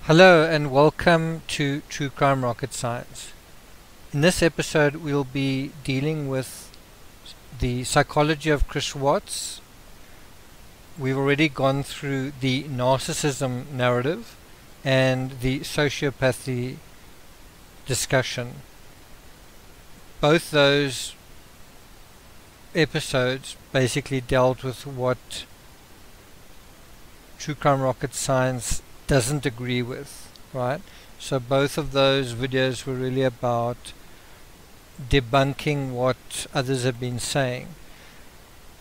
Hello and welcome to True Crime Rocket Science. In this episode we'll be dealing with the psychology of Chris Watts. We've already gone through the narcissism narrative and the sociopathy discussion. Both those episodes basically dealt with what True Crime Rocket Science doesn't agree with, right? So both of those videos were really about debunking what others have been saying.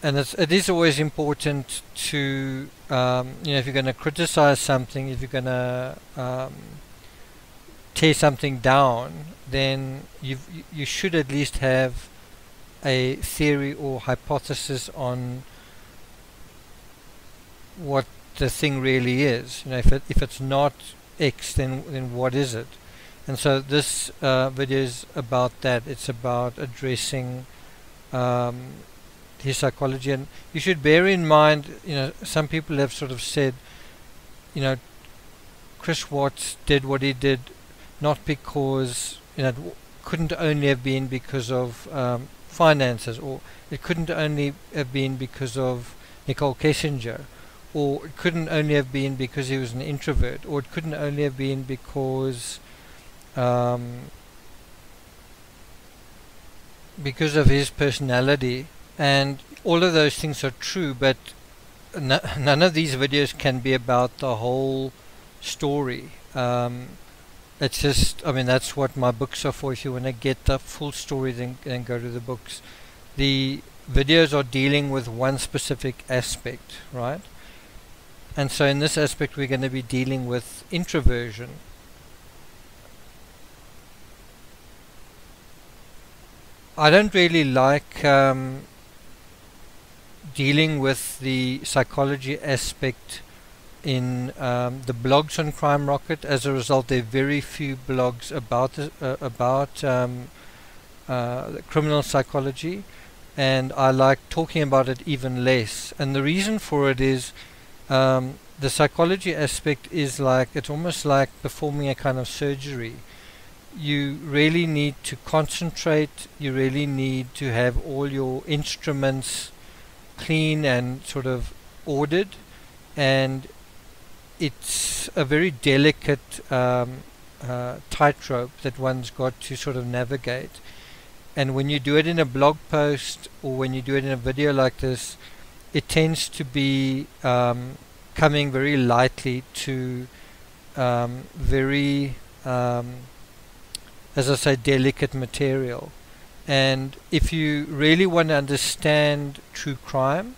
And it is always important to, if you're going to criticize something, if you're going to tear something down, then you should at least have a theory or hypothesis on what the thing really is. If it's not X, then what is it? And so this video is about that. It's about addressing his psychology. And you should bear in mind, some people have sort of said, Chris Watts did what he did not because, it couldn't only have been because of finances, or it couldn't only have been because of Nicole Kessinger, or it couldn't only have been because he was an introvert, or it couldn't only have been because of his personality. And all of those things are true, but none of these videos can be about the whole story. It's just, that's what my books are for. If you want to get the full story, then go to the books. The videos are dealing with one specific aspect, right? And so in this aspect we're going to be dealing with introversion. I don't really like dealing with the psychology aspect in the blogs on CrimeRocket. As a result, there are very few blogs about criminal psychology, and I like talking about it even less. And the reason for it is the psychology aspect is it's almost like performing a kind of surgery. You really need to concentrate, you really need to have all your instruments clean and sort of ordered, and it's a very delicate tightrope that one's got to sort of navigate. And when you do it in a blog post, or when you do it in a video like this, it tends to be coming very lightly to very, as I say, delicate material. And if you really want to understand true crime,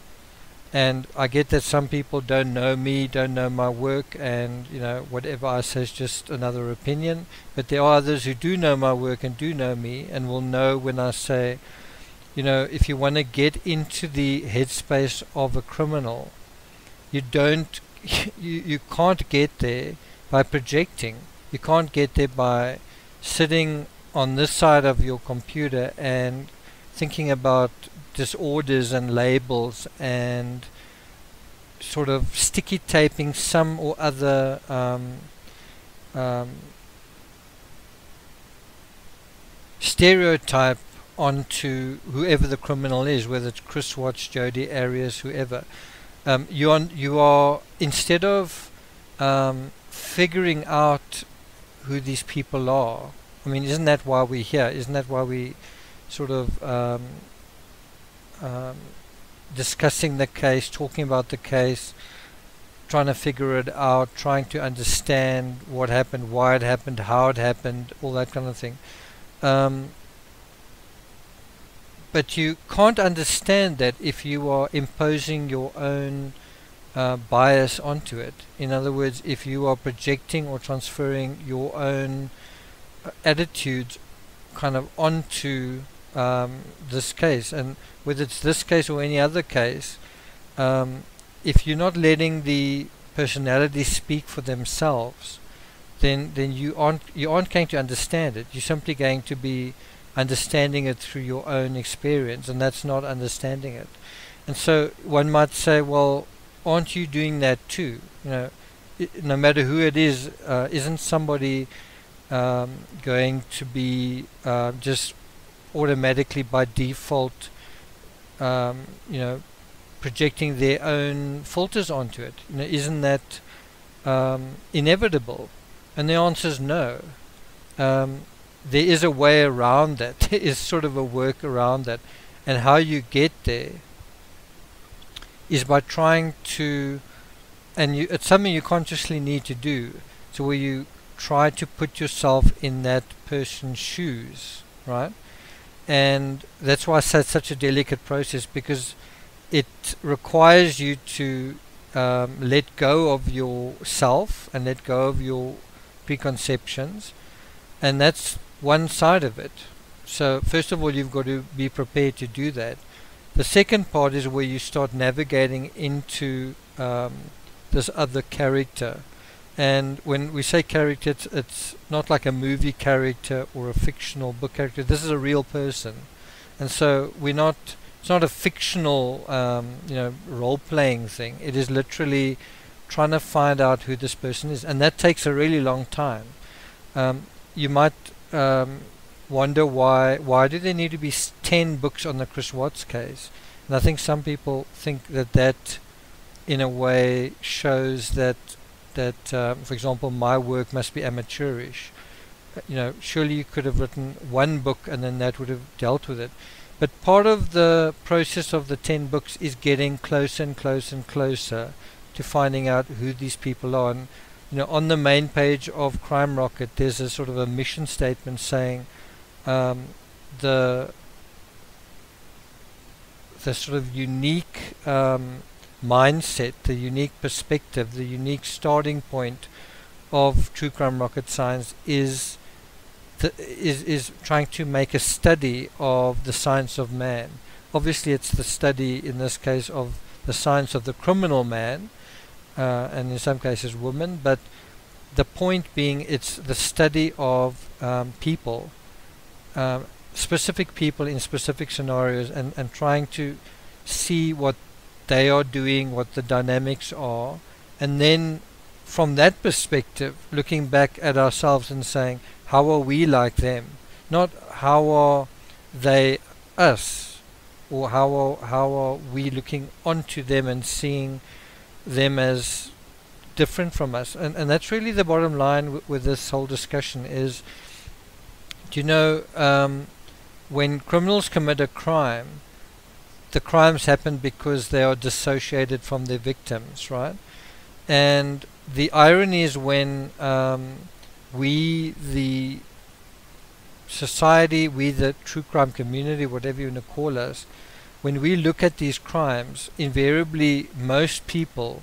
and I get that some people don't know me, don't know my work, and whatever I say is just another opinion, but there are others who do know my work and do know me and will know when I say, if you want to get into the headspace of a criminal, you can't get there by projecting. You can't get there by sitting on this side of your computer and thinking about disorders and labels and sort of sticky taping some or other stereotype onto whoever the criminal is, whether it's Chris Watts, Jody Arias, whoever. You are instead of figuring out who these people are. Isn't that why we're here? Isn't that why we sort of discussing the case, talking about the case, trying to figure it out, trying to understand what happened, why it happened, how it happened, all that kind of thing. But you can't understand that if you are imposing your own bias onto it. In other words, if you are projecting or transferring your own attitudes kind of onto this case, and whether it's this case or any other case, if you're not letting the personality speak for themselves, then you aren't going to understand it. You're simply going to be understanding it through your own experience, and that's not understanding it. And so one might say, well, aren't you doing that too? You know, no matter who it is, isn't somebody going to be just automatically by default, you know, projecting their own filters onto it? You know, isn't that inevitable? And the answer is no. There is a way around that. There is sort of a work around that, and how you get there is by trying to, and it's something you consciously need to do, so where you try to put yourself in that person's shoes, right? And that's why I say it's such a delicate process, because it requires you to let go of yourself and let go of your preconceptions, and that's one side of it. So first of all, you've got to be prepared to do that. The second part is where you start navigating into this other character. And when we say character, it's not like a movie character or a fictional book character. This is a real person, and so it's not a fictional you know, role-playing thing. It is literally trying to find out who this person is, and that takes a really long time. You might wonder why do there need to be 10 books on the Chris Watts case? And I think some people think that in a way shows that for example, my work must be amateurish. You know, surely you could have written one book and then that would have dealt with it. But part of the process of the 10 books is getting closer and closer and closer to finding out who these people are. And you know, on the main page of CrimeRocket, there's a sort of a mission statement saying the sort of unique mindset, the unique perspective, the unique starting point of True Crime Rocket Science is trying to make a study of the science of man. Obviously, it's the study in this case of the science of the criminal man, and in some cases woman. But the point being, it's the study of people, specific people in specific scenarios, and trying to see what they are doing, what the dynamics are, and then from that perspective looking back at ourselves and saying, how are we like them? Not how are they us, or how are we looking onto them and seeing them as different from us. And that's really the bottom line with this whole discussion is, do you know, when criminals commit a crime, the crimes happen because they are dissociated from their victims, right? And the irony is when we, the society, we, the true crime community, whatever you want to call us, when we look at these crimes, invariably most people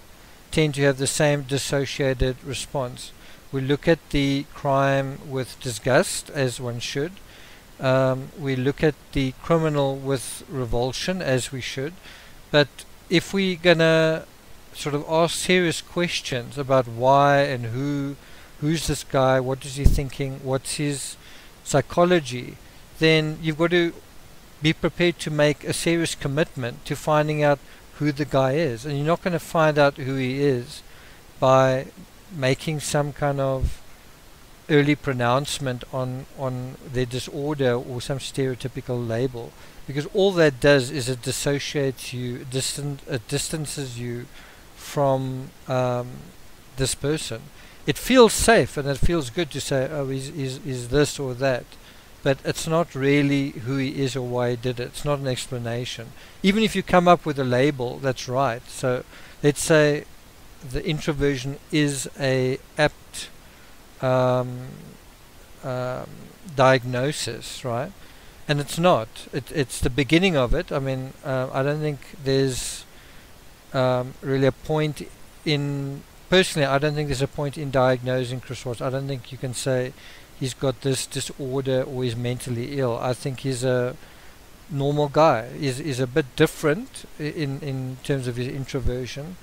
tend to have the same dissociated response. We look at the crime with disgust, as one should. We look at the criminal with revulsion, as we should. But if we're gonna sort of ask serious questions about why and who's this guy, what is he thinking, what's his psychology, then you've got to be prepared to make a serious commitment to finding out who the guy is. And you're not going to find out who he is by making some kind of early pronouncement on their disorder or some stereotypical label, because all that does is it dissociates you, it distances you from this person. It feels safe and it feels good to say, oh, he's this or that, but it's not really who he is or why he did it. It's not an explanation. Even if you come up with a label, that's right. So let's say the introversion is a apt diagnosis, right? And it's not. It's the beginning of it. I mean, I don't think there's really a point in, personally I don't think there's a point in diagnosing Chris Watts. I don't think you can say he's got this disorder or he's mentally ill. I think he's a normal guy. He's a bit different in terms of his introversion,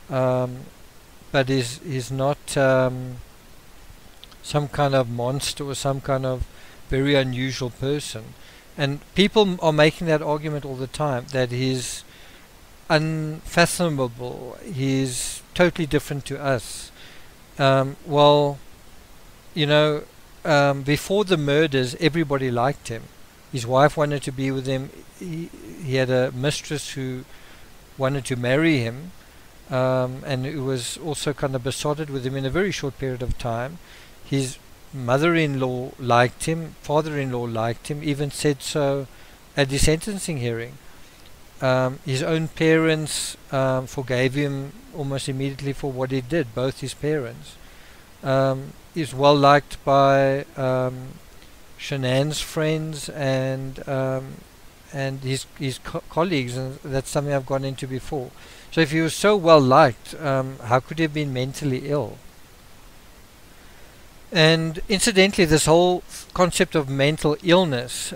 but he's not some kind of monster or some kind of very unusual person. And people are making that argument all the time, that he's unfathomable, he's totally different to us. Well, you know, before the murders, everybody liked him. His wife wanted to be with him. He had a mistress who wanted to marry him, and who was also kind of besotted with him in a very short period of time. His mother-in-law liked him, father-in-law liked him, even said so at the sentencing hearing. His own parents forgave him almost immediately for what he did, both his parents. He's well liked by Shanann's friends and his colleagues, and that's something I've gone into before. So if he was so well liked, how could he have been mentally ill? And incidentally, this whole concept of mental illness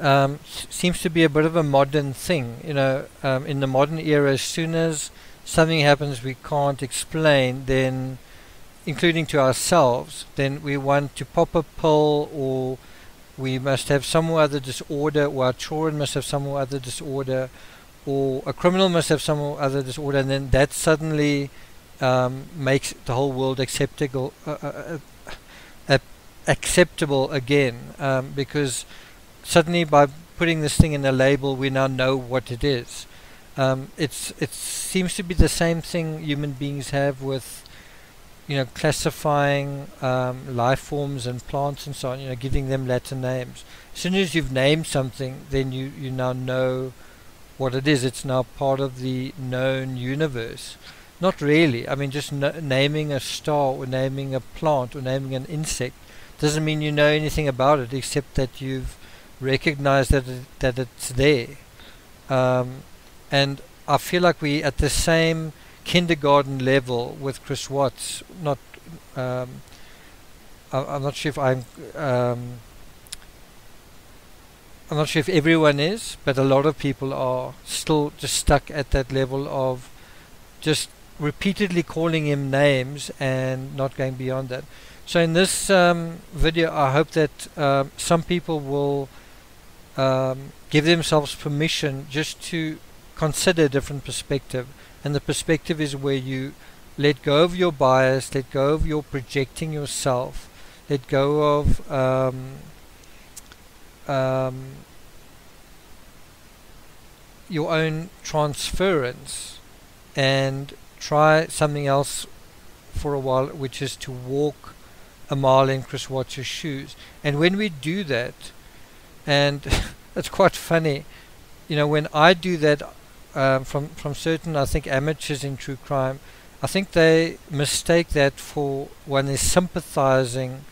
seems to be a bit of a modern thing. You know, in the modern era, as soon as something happens we can't explain, then, including to ourselves, then we want to pop a pill, or we must have some other disorder, or our children must have some other disorder, or a criminal must have some other disorder, and then that suddenly makes the whole world acceptable again, because suddenly by putting this thing in a label we now know what it is. It seems to be the same thing human beings have with, you know, classifying life forms and plants and so on, you know, giving them Latin names. As soon as you've named something, then you now know what it is. It's now part of the known universe. Not really. I mean, just naming a star or naming a plant or naming an insect doesn't mean you know anything about it, except that you've recognized that it's there. And I feel like we at the same kindergarten level with Chris Watts. I'm not sure if I'm not sure if everyone is, but a lot of people are still just stuck at that level of just repeatedly calling him names and not going beyond that. So in this video, I hope that some people will give themselves permission just to consider a different perspective. And the perspective is where you let go of your bias, let go of your projecting yourself, let go of your own transference, and try something else for a while, which is to walk a mile in Chris Watts' shoes. And when we do that, and it's quite funny, you know, when I do that, from certain, I think, amateurs in true crime, I think they mistake that for one is sympathizing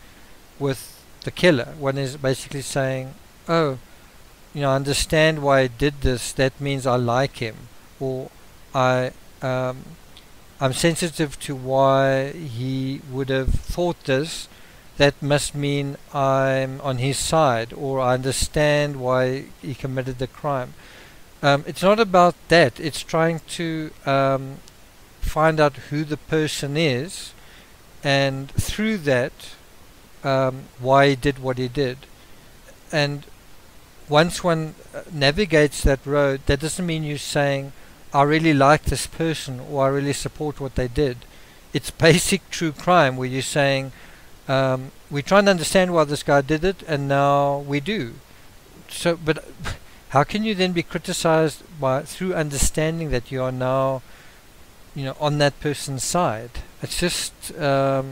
with the killer. One is basically saying, oh, you know, I understand why he did this, that means I like him, or I'm sensitive to why he would have thought this, that must mean I'm on his side, or I understand why he committed the crime. It's not about that. It's trying to find out who the person is, and through that why he did what he did. And once one navigates that road, that doesn't mean you're saying, I really like this person, or I really support what they did. It's basic true crime where you're saying, we try and understand why this guy did it, and now we do. So, but how can you then be criticized through understanding that you are now, you know, on that person's side? It's just, you know,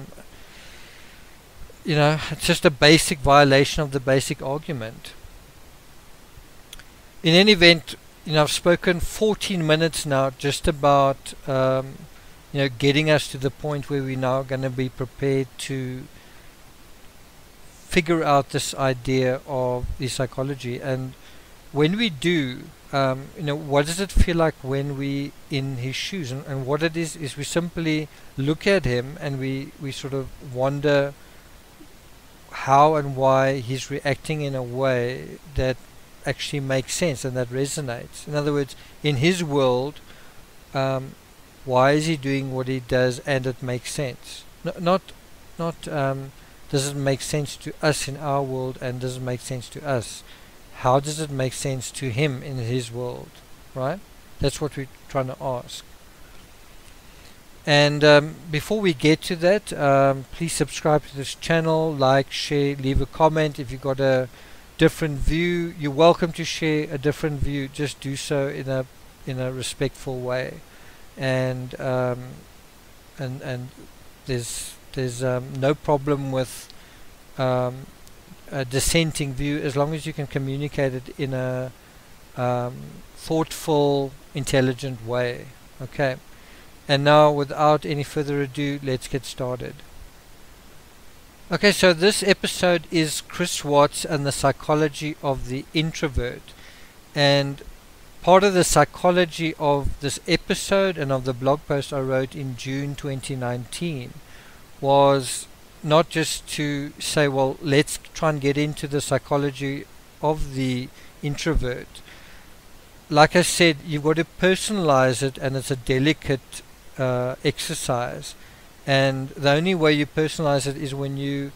it's just a basic violation of the basic argument. In any event, you know, I've spoken 14 minutes now just about, you know, getting us to the point where we're now going to be prepared to figure out this idea of the psychology. And when we do, what does it feel like when we in his shoes? And what it is we simply look at him and we sort of wonder how and why he's reacting in a way that actually makes sense and that resonates. In other words, in his world, why is he doing what he does and it makes sense? Not does it make sense to us in our world and does it make sense to us? How does it make sense to him in his world, right? That's what we're trying to ask. And before we get to that, please subscribe to this channel, like, share, leave a comment. If you've got a different view, you're welcome to share a different view. Just do so in a respectful way. And there's no problem with a dissenting view as long as you can communicate it in a thoughtful, intelligent way. Okay. And now, without any further ado, let's get started. Okay, so this episode is Chris Watts and the psychology of the introvert. And part of the psychology of this episode and of the blog post I wrote in June 2019 was not just to say, well, let's try and get into the psychology of the introvert. Like I said, you've got to personalize it, and it's a delicate exercise, and the only way you personalize it is when you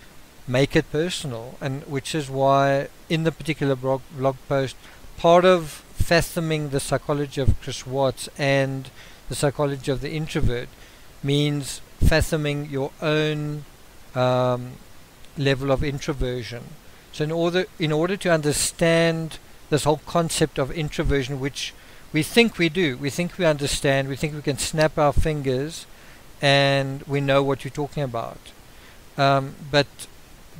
make it personal, and which is why in the particular blog post, part of fathoming the psychology of Chris Watts and the psychology of the introvert means fathoming your own level of introversion. So in order to understand this whole concept of introversion, which we think we do, we think we understand, we think we can snap our fingers and we know what you're talking about, but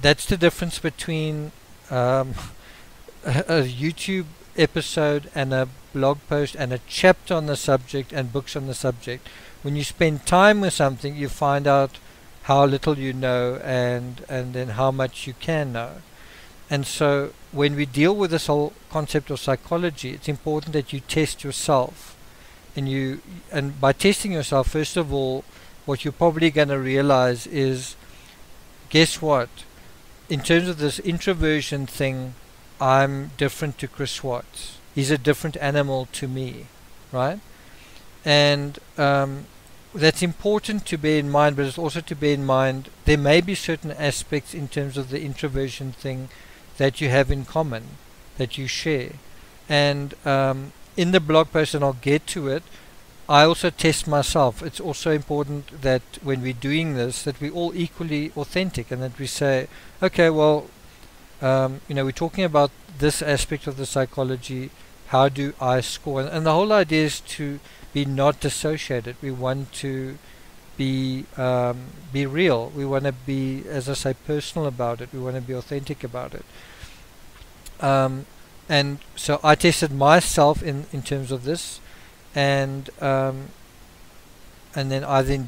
that's the difference between a YouTube episode and a blog post and a chapter on the subject and books on the subject. When you spend time with something, you find out how little you know and then how much you can know. And so when we deal with this whole concept of psychology, it's important that you test yourself. And by testing yourself, first of all, what you're probably going to realize is, guess what? In terms of this introversion thing, I'm different to Chris Watts. He's a different animal to me, right? And that's important to bear in mind, but it's also to bear in mind there may be certain aspects in terms of the introversion thing that you have in common, that you share. And in the blog post, and I'll get to it, I also test myself. It's also important that when we're doing this, that we're all equally authentic, and that we say, okay, well, we're talking about this aspect of the psychology. How do I score? And the whole idea is to be not dissociated. We want to be real. We want to be, as I say, personal about it. We want to be authentic about it. And so I tested myself in terms of this, and then I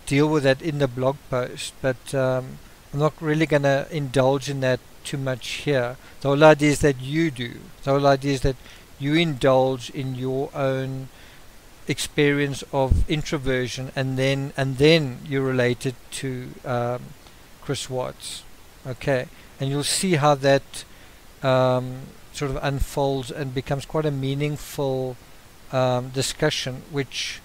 deal with that in the blog post. But I'm not really going to indulge in that too much here. The whole idea is that you do. The whole idea is that you indulge in your own experience of introversion, and then you relate it to Chris Watts. Okay, and you'll see how that sort of unfolds and becomes quite a meaningful discussion, which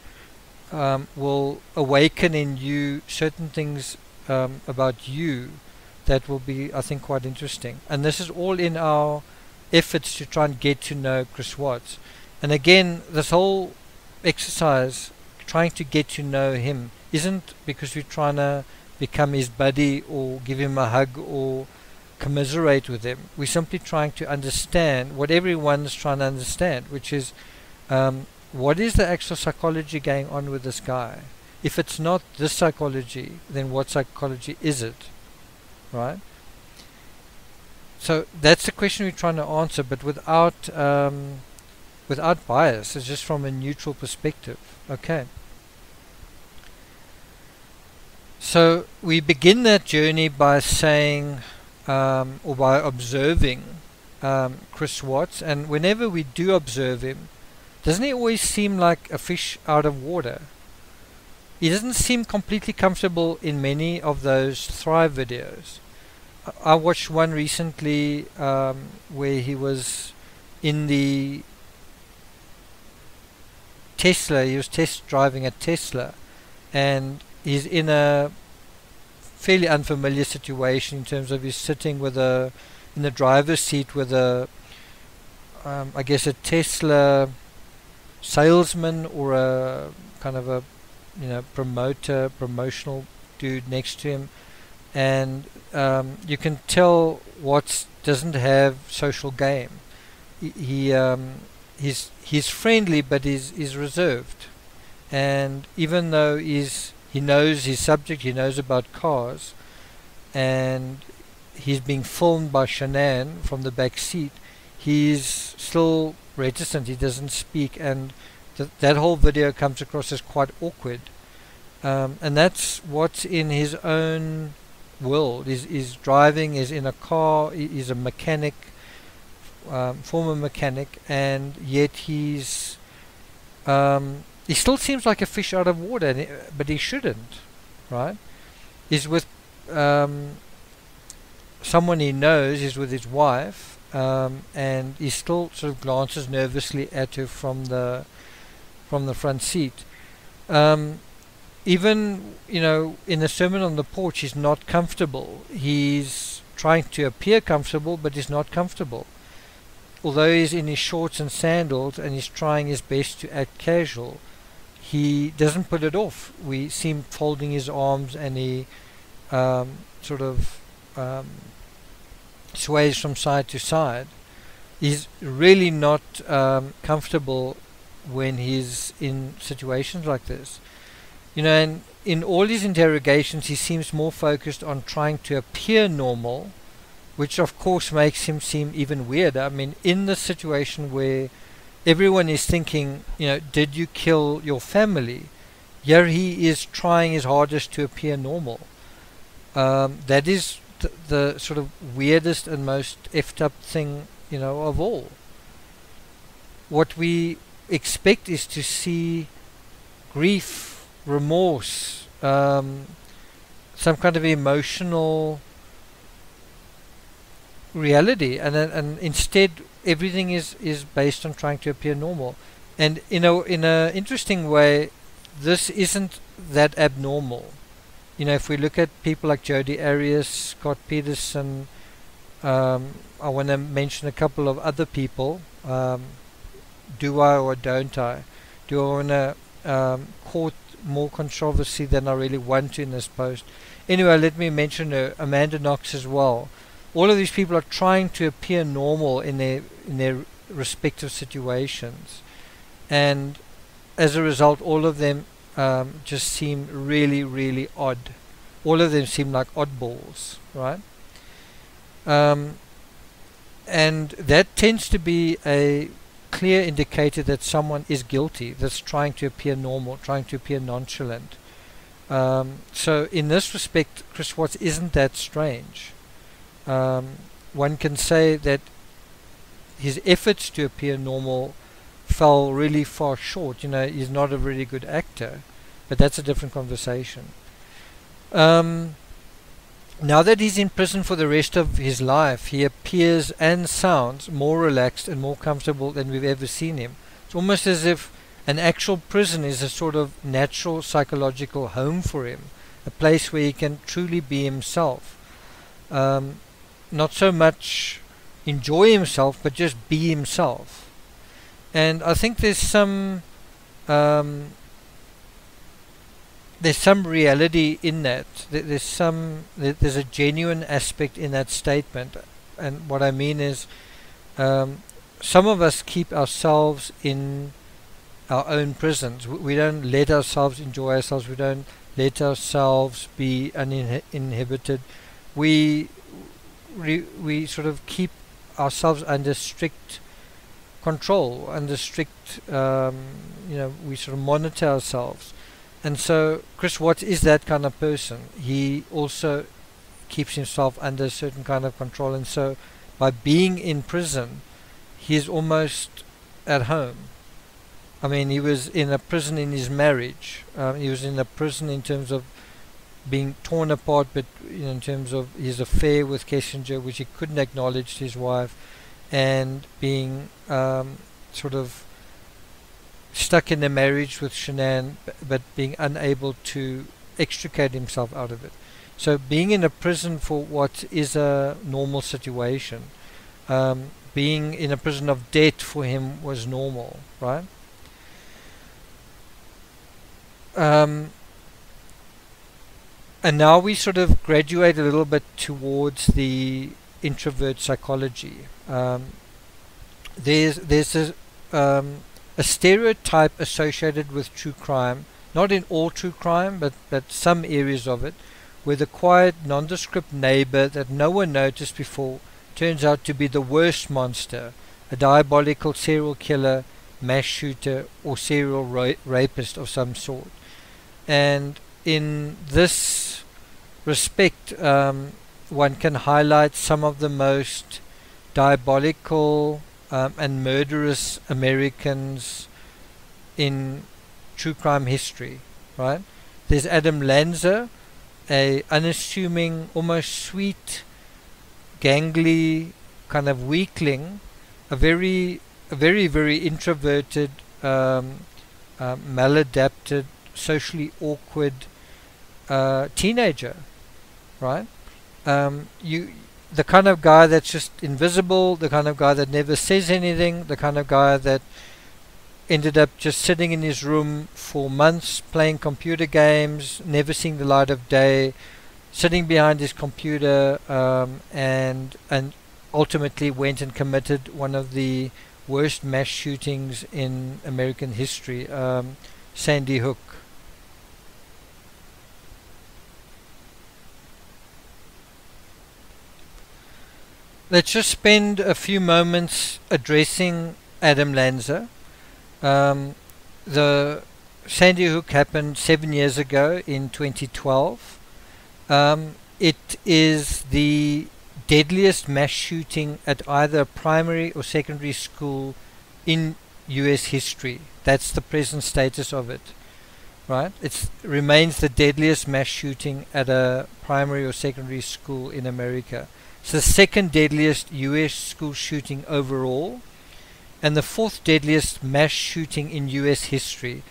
will awaken in you certain things about you that will be, I think, quite interesting. And this is all in our efforts to try and get to know Chris Watts. And again, this whole exercise, trying to get to know him, isn't because we're trying to become his buddy or give him a hug or commiserate with him. We're simply trying to understand what everyone's trying to understand, which is what is the actual psychology going on with this guy? If it's not this psychology, then what psychology is it? Right? So that's the question we're trying to answer, but without bias. It's just from a neutral perspective. Okay. So we begin that journey by saying, or by observing, Chris Watts, and whenever we do observe him, doesn't he always seem like a fish out of water? He doesn't seem completely comfortable in many of those Thrive videos. I watched one recently where he was in the Tesla. He was test driving a Tesla, and he's in a fairly unfamiliar situation in terms of he's sitting with in the driver's seat with I guess a Tesla salesman or a kind of a promotional dude next to him, and you can tell Watts doesn't have social game. He's friendly, but he's reserved, and even though he knows his subject, he knows about cars, and he's being filmed by Shanann from the back seat, he's still reticent. He doesn't speak, and that whole video comes across as quite awkward. And that's what's in his own world. He's driving, is in a car, he's a mechanic, former mechanic, and yet he still seems like a fish out of water, but he shouldn't, right? He's with someone he knows, he's with his wife, and he still sort of glances nervously at her from the front seat. Even, in the sermon on the porch, he's not comfortable. He's trying to appear comfortable, but he's not comfortable. Although he's in his shorts and sandals and he's trying his best to act casual, he doesn't put it off. We see him folding his arms, and he sways from side to side. He's really not comfortable when he's in situations like this. And in all his interrogations, he seems more focused on trying to appear normal, which of course makes him seem even weirder. I mean, in the situation where everyone is thinking, did you kill your family? Here he is trying his hardest to appear normal. That is the sort of weirdest and most effed up thing, of all. What we expect is to see grief, remorse, some kind of emotional reality, and instead everything is based on trying to appear normal. And in a interesting way, this isn't that abnormal. If we look at people like Jodi Arias, Scott Peterson, I want to mention a couple of other people. Do I or don't I? Do I want to court more controversy than I really want to in this post? Anyway, let me mention Amanda Knox as well. All of these people are trying to appear normal in their respective situations, and as a result, all of them just seem really, really odd. All of them seem like oddballs, right? And that tends to be a clear indicator that someone is guilty, that's trying to appear normal, trying to appear nonchalant. So in this respect, Chris Watts isn't that strange. One can say that his efforts to appear normal fell really far short. He's not a really good actor, but that's a different conversation. Now that he's in prison for the rest of his life, he appears and sounds more relaxed and more comfortable than we've ever seen him. It's almost as if an actual prison is a sort of natural psychological home for him, a place where he can truly be himself. Not so much enjoy himself, but just be himself. And I think there's some reality in that. There's a genuine aspect in that statement. And what I mean is, some of us keep ourselves in our own prisons. We don't let ourselves enjoy ourselves. We don't let ourselves be uninhibited. We sort of keep ourselves under strict control, under strict, we sort of monitor ourselves. And so Chris Watts is that kind of person. He also keeps himself under a certain kind of control, and so by being in prison, he's almost at home. I mean, he was in a prison in his marriage. He was in a prison in terms of being torn apart, but in terms of his affair with Kissinger, which he couldn't acknowledge to his wife, and being sort of stuck in a marriage with Shanann, but being unable to extricate himself out of it. So being in a prison for what is a normal situation, being in a prison of debt for him was normal, right? And now we sort of graduate a little bit towards the introvert psychology. There's a stereotype associated with true crime, not in all true crime, but some areas of it, where the quiet, nondescript neighbor that no one noticed before turns out to be the worst monster, a diabolical serial killer, mass shooter, or serial rapist of some sort. And in this respect, one can highlight some of the most diabolical and murderous Americans in true crime history, right? There's Adam Lanza, a unassuming, almost sweet, gangly kind of weakling, a very, very introverted, maladapted, socially awkward teenager, right? The kind of guy that's just invisible, the kind of guy that never says anything, the kind of guy that ended up just sitting in his room for months playing computer games, never seeing the light of day, sitting behind his computer, and ultimately went and committed one of the worst mass shootings in American history, Sandy Hook. Let's just spend a few moments addressing Adam Lanza. The Sandy Hook happened 7 years ago in 2012. It is the deadliest mass shooting at either a primary or secondary school in US history. That's the present status of it, right? It remains the deadliest mass shooting at a primary or secondary school in America. It's the second deadliest US school shooting overall, and the fourth deadliest mass shooting in US history.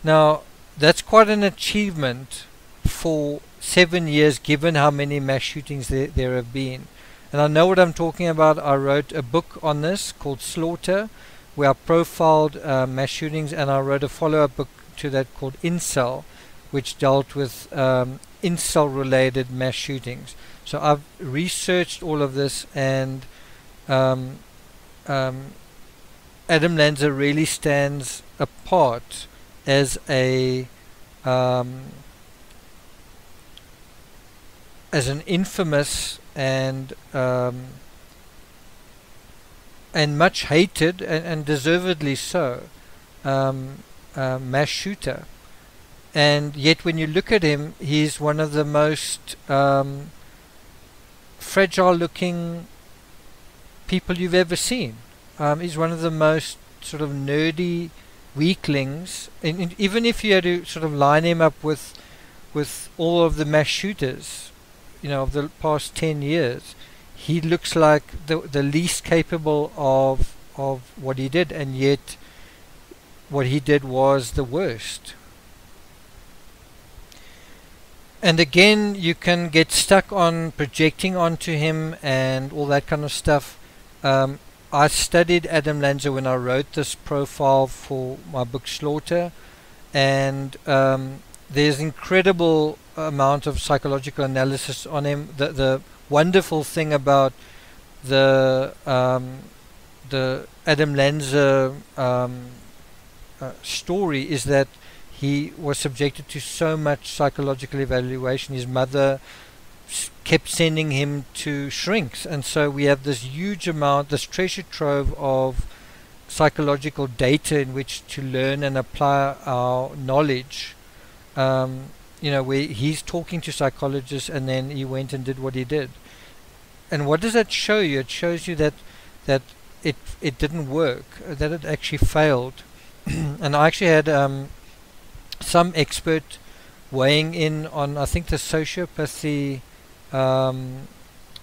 Now, that's quite an achievement for 7 years, given how many mass shootings there have been. And I know what I'm talking about. I wrote a book on this called Slaughter, where I profiled mass shootings, and I wrote a follow-up book to that called Incel, which dealt with incel-related mass shootings. So I've researched all of this, and Adam Lanza really stands apart as an infamous and much hated and deservedly so mass shooter. And yet when you look at him, he's one of the most fragile looking people you've ever seen. He's one of the most sort of nerdy weaklings, and even if you had to sort of line him up with all of the mass shooters, of the past 10 years, he looks like the least capable of what he did, and yet what he did was the worst. And again, you can get stuck on projecting onto him and all that kind of stuff. I studied Adam Lanza when I wrote this profile for my book Slaughter, and there's incredible amount of psychological analysis on him. The wonderful thing about the Adam Lanza story is that he was subjected to so much psychological evaluation. His mother kept sending him to shrinks, and so we have this huge amount, this treasure trove of psychological data in which to learn and apply our knowledge. Where he's talking to psychologists, and then he went and did what he did. and what does that show you? It shows you that it didn't work, that it actually failed. And I actually had some expert weighing in on, I think, the sociopathy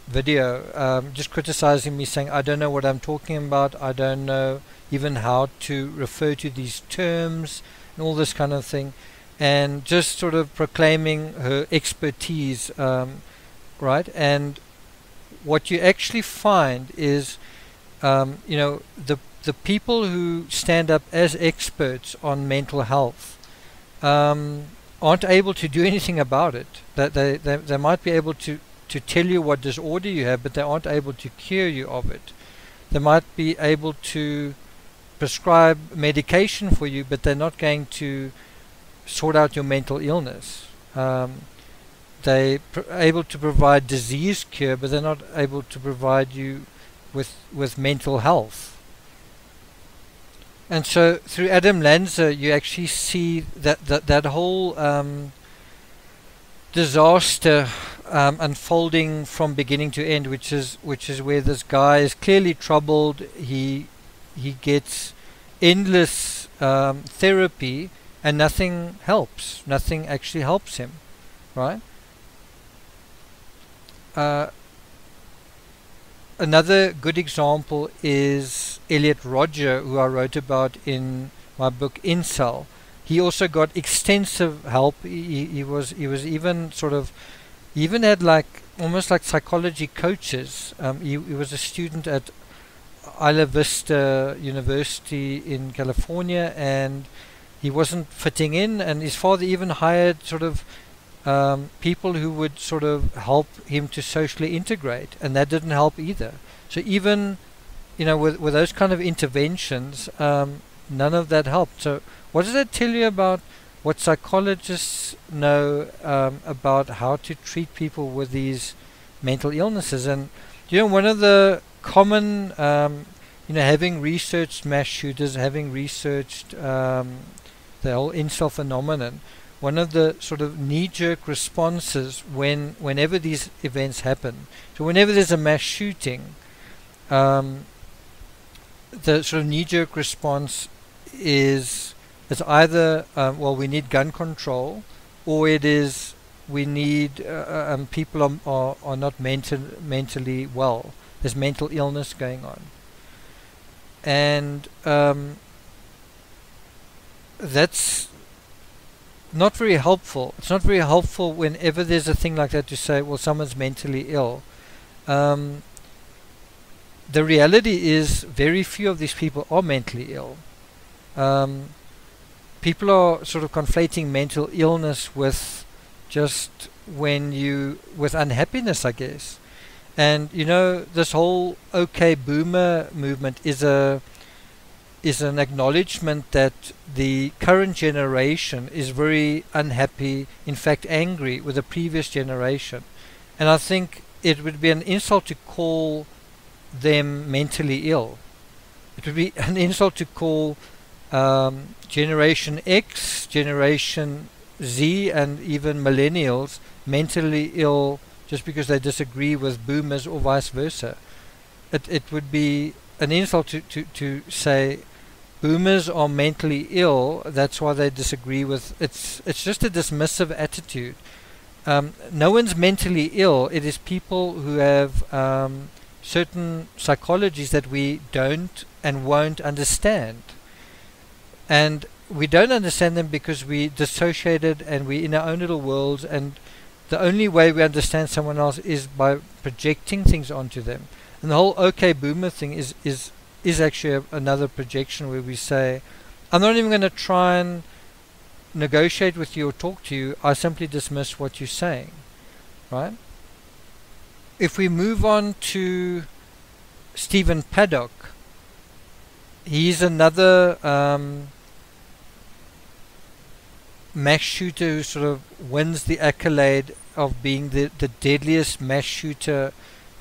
video, just criticizing me, saying I don't know what I'm talking about, I don't know even how to refer to these terms and all this kind of thing, and just sort of proclaiming her expertise, right? And what you actually find is, you know, the people who stand up as experts on mental health aren't able to do anything about it. That they might be able to tell you what disorder you have, but they aren't able to cure you of it. They might be able to prescribe medication for you, but they're not going to sort out your mental illness. They're able to provide disease cure, but they're not able to provide you with mental health. And so through Adam Lanza, you actually see that whole disaster unfolding from beginning to end, which is where this guy is clearly troubled. He gets endless therapy, and nothing helps. Nothing actually helps him, right? Another good example is Elliot Rodger, who I wrote about in my book Incel. He also got extensive help. He was even sort of, he even had like almost like psychology coaches. He was a student at Isla Vista University in California, and he wasn't fitting in, and his father even hired sort of people who would sort of help him to socially integrate, and that didn't help either. So even, you know, with those kind of interventions, none of that helped. So what does that tell you about what psychologists know about how to treat people with these mental illnesses? And you know, one of the common, you know, having researched mass shooters, having researched the whole incel phenomenon, one of the sort of knee-jerk responses whenever these events happen, so whenever there's a mass shooting, the sort of knee-jerk response is it's either well, we need gun control, or it is we need people are not mentally well. There's mental illness going on, and that's not very helpful. It's not very helpful whenever there's a thing like that to say, well, someone's mentally ill. The reality is very few of these people are mentally ill. People are sort of conflating mental illness with just with unhappiness, I guess. And you know, this whole OK Boomer movement is an acknowledgement that the current generation is very unhappy, in fact angry with the previous generation. And I think it would be an insult to call them mentally ill. It would be an insult to call Generation X, Generation Z, and even millennials mentally ill just because they disagree with boomers or vice versa. It would be an insult to say boomers are mentally ill, that's why they disagree with. It's just a dismissive attitude. No one's mentally ill. It is people who have certain psychologies that we don't and won't understand. And we don't understand them because we dissociated and we're in our own little worlds, and the only way we understand someone else is by projecting things onto them. And the whole OK Boomer thing is actually another projection where we say, I'm not even going to try and negotiate with you or talk to you, I simply dismiss what you're saying, right? If we move on to Stephen Paddock, he's another mass shooter who sort of wins the accolade of being the deadliest mass shooter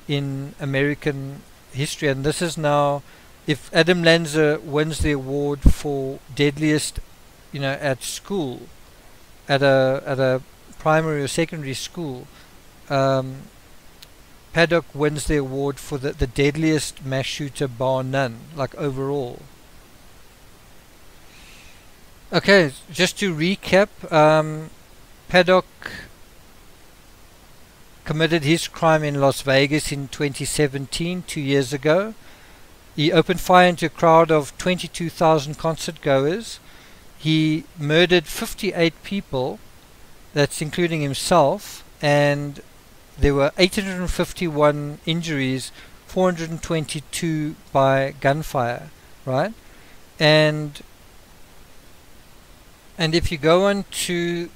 in American history. And this is now, if Adam Lanza wins the award for deadliest, you know, at school, at a primary or secondary school, Paddock wins the award for the deadliest mass shooter bar none, like overall. Okay, just to recap, Paddock committed his crime in Las Vegas in 2017, 2 years ago. He opened fire into a crowd of 22,000 concert goers. He murdered 58 people, that's including himself, and there were 851 injuries, 422 by gunfire, right? And if you go on to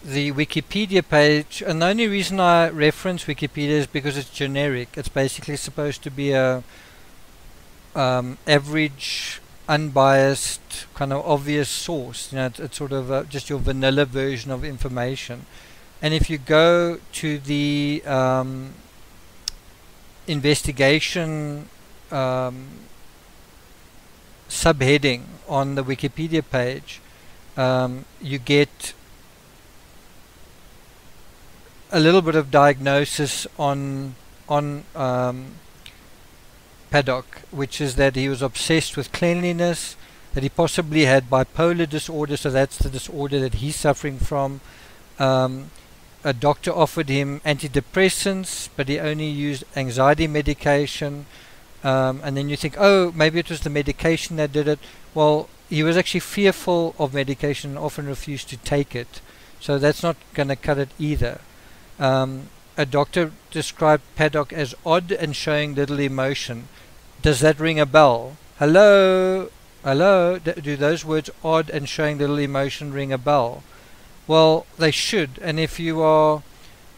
the Wikipedia page, and the only reason I reference Wikipedia is because it's generic. It's basically supposed to be a average, unbiased, kind of obvious source. You know, it's sort of just your vanilla version of information. And if you go to the investigation subheading on the Wikipedia page, you get a little bit of diagnosis on Paddock, which is that he was obsessed with cleanliness, that he possibly had bipolar disorder, so that's the disorder that he's suffering from. A doctor offered him antidepressants, but he only used anxiety medication, and then you think, oh, maybe it was the medication that did it. Well, he was actually fearful of medication and often refused to take it, so that's not going to cut it either. A doctor described Paddock as odd and showing little emotion. Does that ring a bell? Hello? Hello? Do those words, odd and showing little emotion, ring a bell? Well, they should. And if you are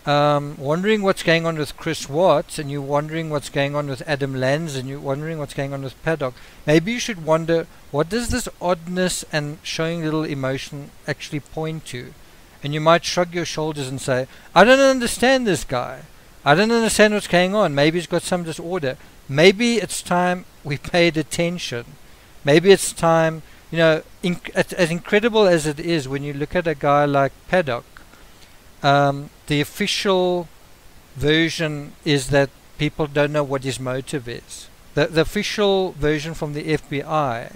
wondering what's going on with Chris Watts, and you're wondering what's going on with Adam Lanza, and you're wondering what's going on with Paddock, maybe you should wonder, what does this oddness and showing little emotion actually point to? And you might shrug your shoulders and say, I don't understand this guy. I don't understand what's going on. Maybe he's got some disorder. Maybe it's time we paid attention. Maybe it's time, you know, as incredible as it is, when you look at a guy like Paddock, the official version is that people don't know what his motive is. The official version from the FBI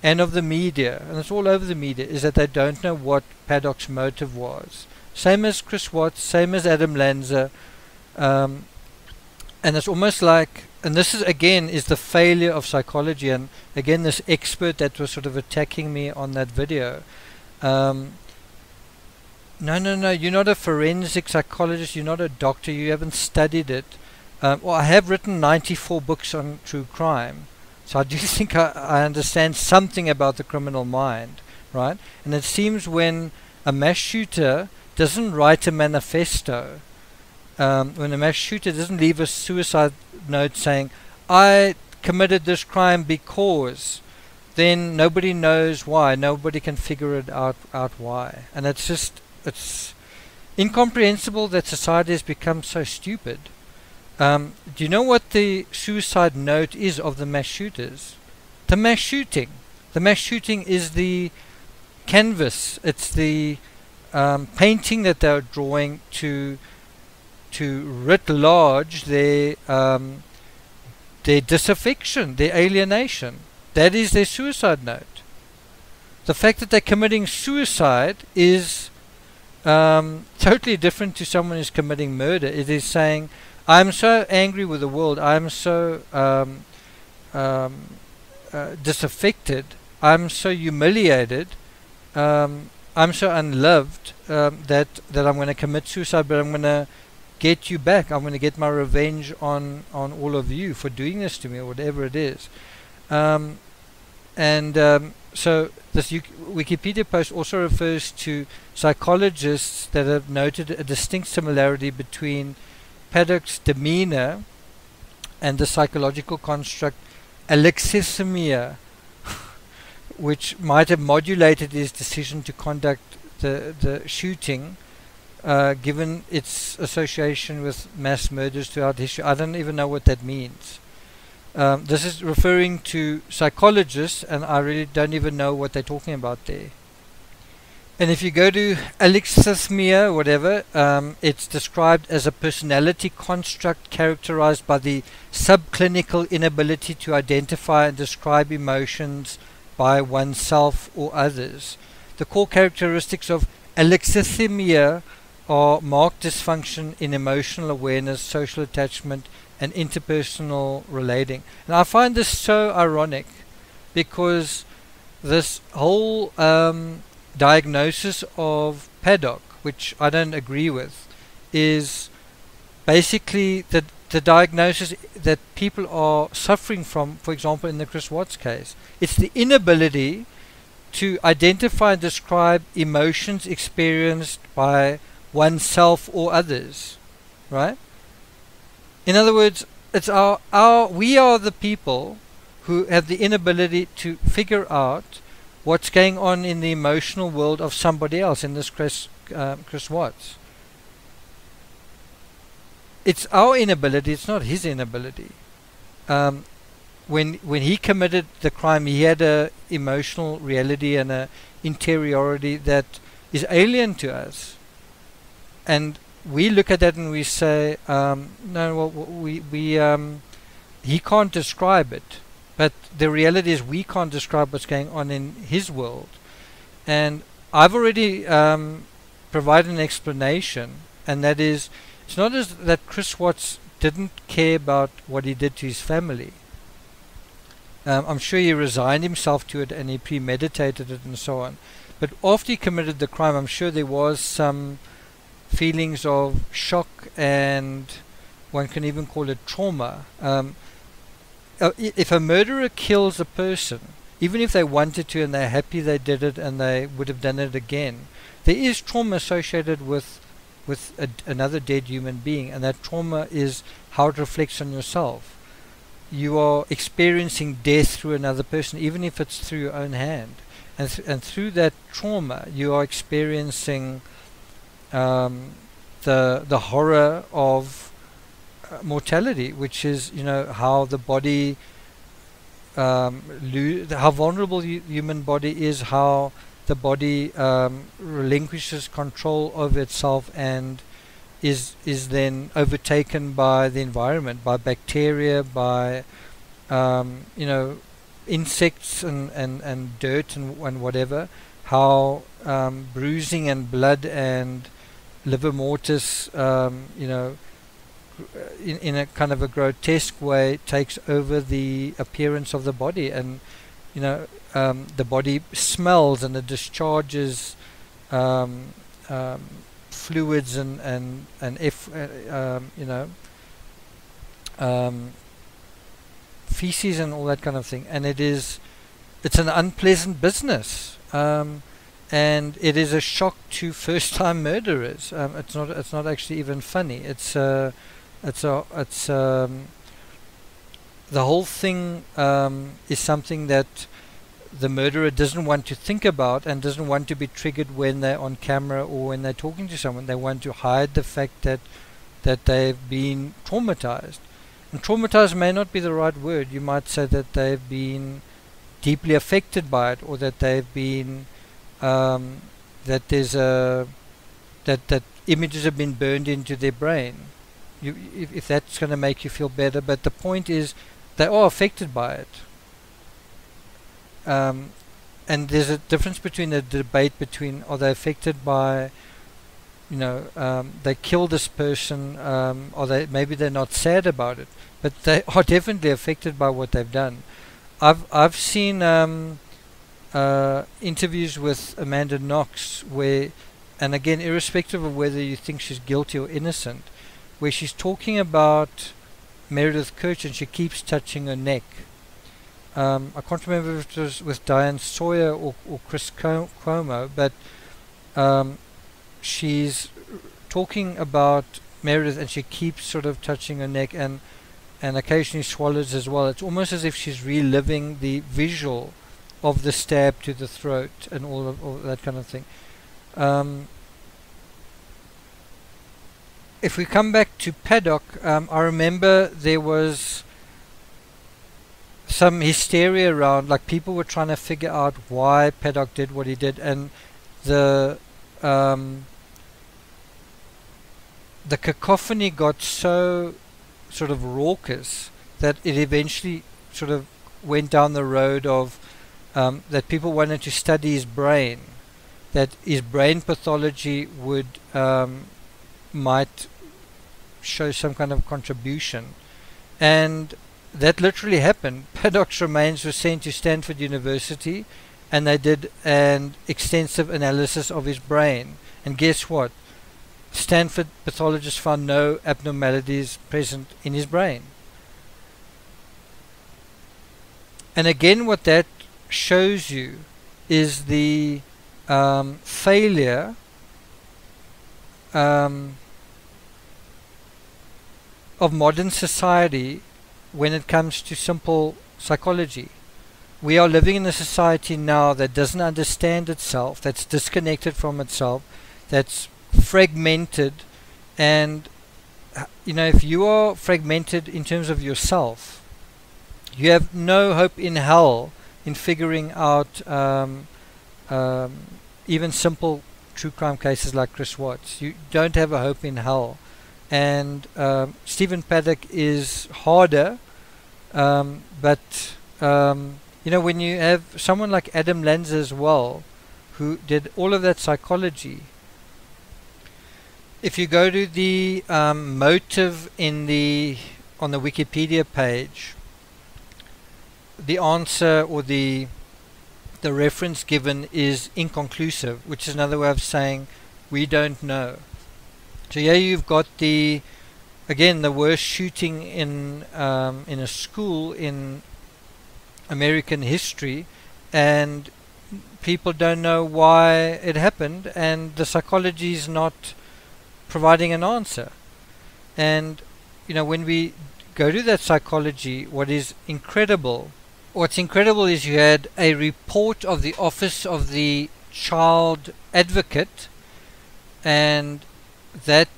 and of the media, and it's all over the media, is that they don't know what Paddock's motive was. Same as Chris Watts, same as Adam Lanza, and it's almost like, and this is again is the failure of psychology, and again this expert that was sort of attacking me on that video, no, you're not a forensic psychologist, you're not a doctor, you haven't studied it. Well, I have written 94 books on true crime, so I do think I understand something about the criminal mind, right? And it seems when a mass shooter doesn't write a manifesto, when a mass shooter doesn't leave a suicide note saying, I committed this crime because, then nobody knows why, nobody can figure it out why. And it's incomprehensible that society has become so stupid. Do you know what the suicide note is of the mass shooters? The mass shooting. The mass shooting is the canvas. It's the painting that they're drawing to writ large their disaffection, their alienation. That is their suicide note. The fact that they're committing suicide is totally different to someone who's committing murder. It is saying, I'm so angry with the world, I'm so disaffected, I'm so humiliated, I'm so unloved, that I'm going to commit suicide, but I'm going to get you back. I'm going to get my revenge on all of you for doing this to me, or whatever it is. So this Wikipedia post also refers to psychologists that have noted a distinct similarity between Paddock's demeanor and the psychological construct alexithymia, which might have modulated his decision to conduct the shooting, given its association with mass murders throughout history. I don't even know what that means. This is referring to psychologists, and I really don't even know what they're talking about there. And if you go to alexithymia, whatever, it's described as a personality construct characterized by the subclinical inability to identify and describe emotions by oneself or others. The core characteristics of alexithymia are marked dysfunction in emotional awareness, social attachment, and interpersonal relating. And I find this so ironic because this whole diagnosis of Paddock, which I don't agree with, is basically the diagnosis that people are suffering from, for example, in the Chris Watts case. It's the inability to identify and describe emotions experienced by oneself or others, right? In other words, it's we are the people who have the inability to figure out what's going on in the emotional world of somebody else, in this Chris Watts. It's our inability, it's not his inability. When he committed the crime, he had a emotional reality and a interiority that is alien to us. And we look at that and we say, no, well, he can't describe it. But the reality is we can't describe what's going on in his world. And I've already provided an explanation, and that is, it's not as that Chris Watts didn't care about what he did to his family. I'm sure he resigned himself to it and he premeditated it and so on. But after he committed the crime, I'm sure there was some feelings of shock, and one can even call it trauma. If a murderer kills a person, even if they wanted to and they're happy they did it and they would have done it again, there is trauma associated with another dead human being, and that trauma is how it reflects on yourself. You are experiencing death through another person, even if it's through your own hand, and through that trauma you are experiencing the horror of mortality, which is, how the body, how vulnerable human body is, how the body relinquishes control over itself and is then overtaken by the environment, by bacteria, by insects and dirt and whatever. How bruising and blood and liver mortis, in a kind of a grotesque way, takes over the appearance of the body, and the body smells and it discharges fluids and feces and all that kind of thing, and it's an unpleasant business, and it is a shock to first-time murderers. It's not actually even funny. The whole thing is something that the murderer doesn't want to think about and doesn't want to be triggered when they're on camera or when they're talking to someone. They want to hide the fact that they've been traumatized. And traumatized may not be the right word. You might say that they've been deeply affected by it, or that they've been that images have been burned into their brain. If that's going to make you feel better, but the point is they are affected by it. And there's a difference between the debate between, are they affected by, they killed this person, or maybe they're not sad about it, but they are definitely affected by what they've done. I've seen interviews with Amanda Knox where, and again, irrespective of whether you think she's guilty or innocent, where she's talking about Meredith Kirch and she keeps touching her neck. I can't remember if it was with Diane Sawyer or Chris Cuomo, but she's talking about Meredith and she keeps sort of touching her neck and occasionally swallows as well. It's almost as if she's reliving the visual of the stab to the throat and all that kind of thing. If we come back to Paddock, I remember there was some hysteria around, like people were trying to figure out why Paddock did what he did, and the the cacophony got so sort of raucous that it eventually sort of went down the road of that people wanted to study his brain, that his brain pathology would might show some kind of contribution, and that literally happened. Paddock's remains were sent to Stanford University, and they did an extensive analysis of his brain, and guess what? Stanford pathologists found no abnormalities present in his brain. And again, what that shows you is the failure of modern society when it comes to simple psychology. We are living in a society now that doesn't understand itself, that's disconnected from itself, that's fragmented, and if you are fragmented in terms of yourself, you have no hope in hell in figuring out even simple true crime cases like Chris Watts. You don't have a hope in hell. And Stephen Paddock is harder, but when you have someone like Adam Lanza as well, who did all of that psychology, if you go to the motive on the Wikipedia page, the answer or the reference given is inconclusive, which is another way of saying we don't know. So here you've got the worst shooting in a school in American history, and people don't know why it happened, and the psychology is not providing an answer. And when we go to that psychology, what's incredible is you had a report of the Office of the Child Advocate, and that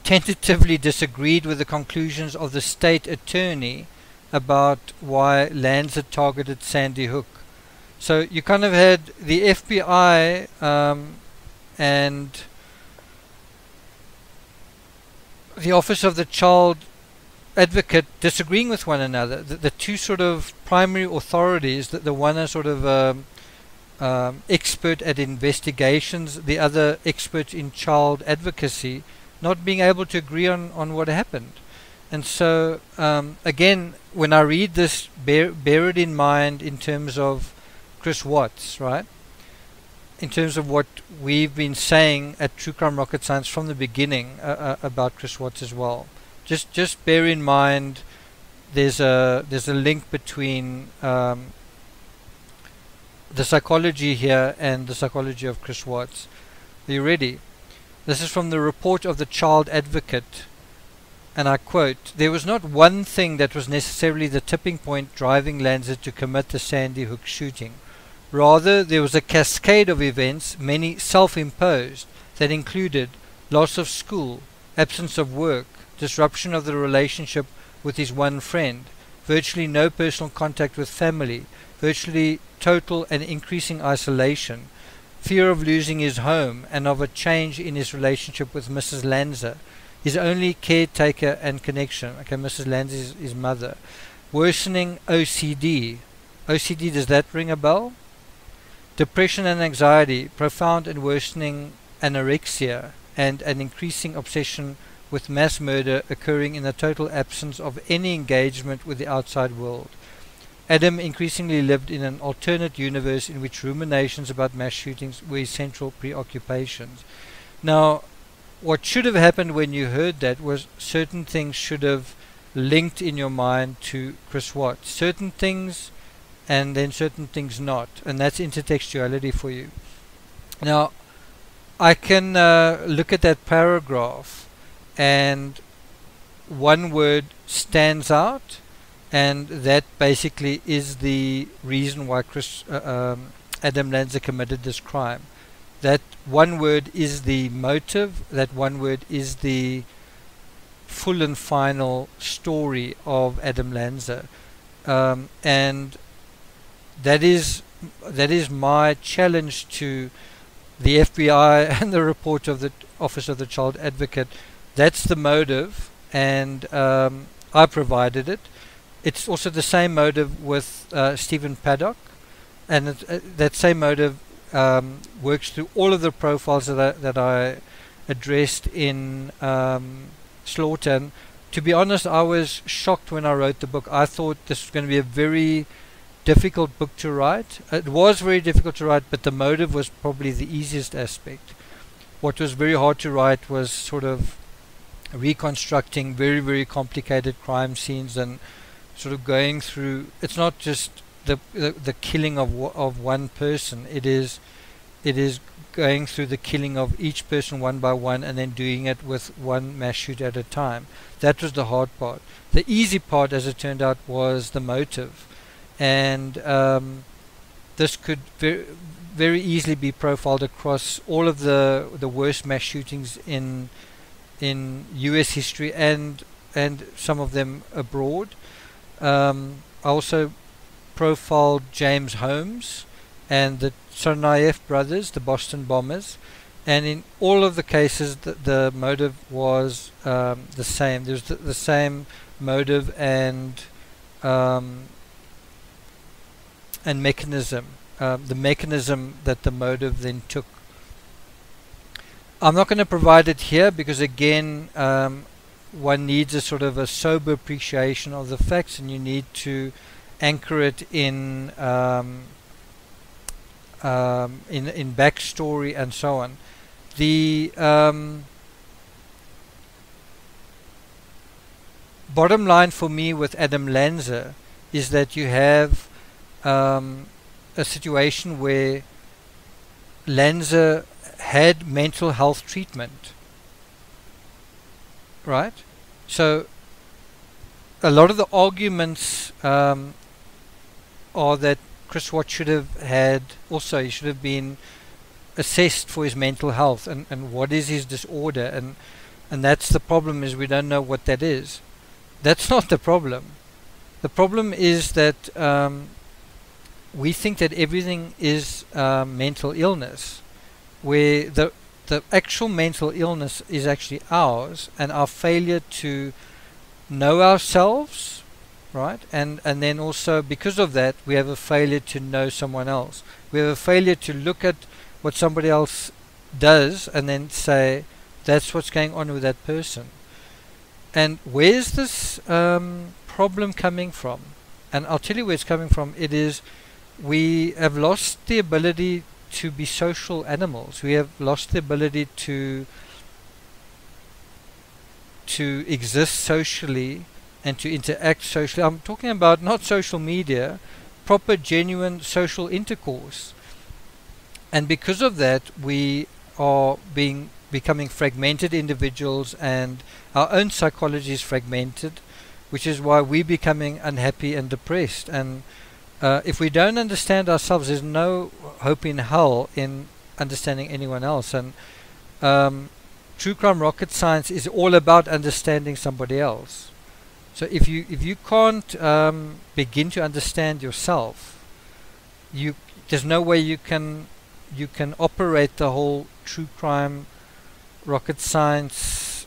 tentatively disagreed with the conclusions of the state attorney about why Lanza targeted Sandy Hook. So you kind of had the FBI and the Office of the Child Advocate disagreeing with one another. The two sort of primary authorities, the one is sort of expert at investigations, the other expert in child advocacy, not being able to agree on what happened. And so again, when I read this, bear it in mind in terms of Chris Watts, right? In terms of what we've been saying at True Crime Rocket Science from the beginning about Chris Watts as well. Just bear in mind there's a link between the psychology here and the psychology of Chris Watts. Are you ready? This is from the report of the Child Advocate, and I quote, "There was not one thing that was necessarily the tipping point driving Lanza to commit the Sandy Hook shooting. Rather, there was a cascade of events, many self-imposed, that included loss of school, absence of work, disruption of the relationship with his one friend, virtually no personal contact with family, virtually total and increasing isolation, fear of losing his home and of a change in his relationship with Mrs. Lanza, his only caretaker and connection." Okay, Mrs. Lanza is his mother. "Worsening OCD." OCD, does that ring a bell? "Depression and anxiety, profound and worsening anorexia, and an increasing obsession with mass murder occurring in the total absence of any engagement with the outside world. Adam increasingly lived in an alternate universe in which ruminations about mass shootings were his central preoccupations." Now, what should have happened when you heard that was certain things should have linked in your mind to Chris Watts. Certain things and then certain things not. And that's intertextuality for you. Now, I can look at that paragraph and one word stands out, and that basically is the reason why Adam Lanza committed this crime. That one word is the motive, that one word is the full and final story of Adam Lanza, and that is my challenge to the FBI and the report of the Office of the Child Advocate. That's the motive, and I provided it. It's also the same motive with Stephen Paddock, and that same motive works through all of the profiles that I addressed in Slaughter. And to be honest, I was shocked when I wrote the book. I thought this was going to be a very difficult book to write. It was very difficult to write, but the motive was probably the easiest aspect. What was very hard to write was sort of reconstructing very, very complicated crime scenes and sort of going through. It's not just the killing of one person. It is going through the killing of each person one by one, and then doing it with one mass shooter at a time. That was the hard part. The easy part, as it turned out, was the motive, and this could very easily be profiled across all of the worst mass shootings in U.S. history and some of them abroad. I also profiled James Holmes and the Tsarnaev brothers, the Boston bombers, and in all of the cases the motive was the same. There's the same motive and mechanism. The mechanism that the motive then took. I'm not going to provide it here because, again, one needs a sort of a sober appreciation of the facts, and you need to anchor it in backstory and so on. The bottom line for me with Adam Lanza is that you have a situation where Lanza had mental health treatment, right? So a lot of the arguments are that Chris Watts should have had also, he should have been assessed for his mental health, and what is his disorder, and that's the problem, is we don't know what that is. That's not the problem. The problem is that we think that everything is mental illness, where the actual mental illness is actually ours, and our failure to know ourselves, right? And then also because of that we have a failure to know someone else. We have a failure to look at what somebody else does and then say that's what's going on with that person. And where's this problem coming from? And I'll tell you where it's coming from. It is, we have lost the ability to be social animals. We have lost the ability to exist socially and to interact socially. I'm talking about not social media, proper, genuine social intercourse. And because of that, we are becoming fragmented individuals, and our own psychology is fragmented, which is why we're becoming unhappy and depressed. And if we don't understand ourselves, there's no hope in hell in understanding anyone else. And true crime rocket science is all about understanding somebody else. So if you can't begin to understand yourself, there's no way you can operate the whole true crime rocket science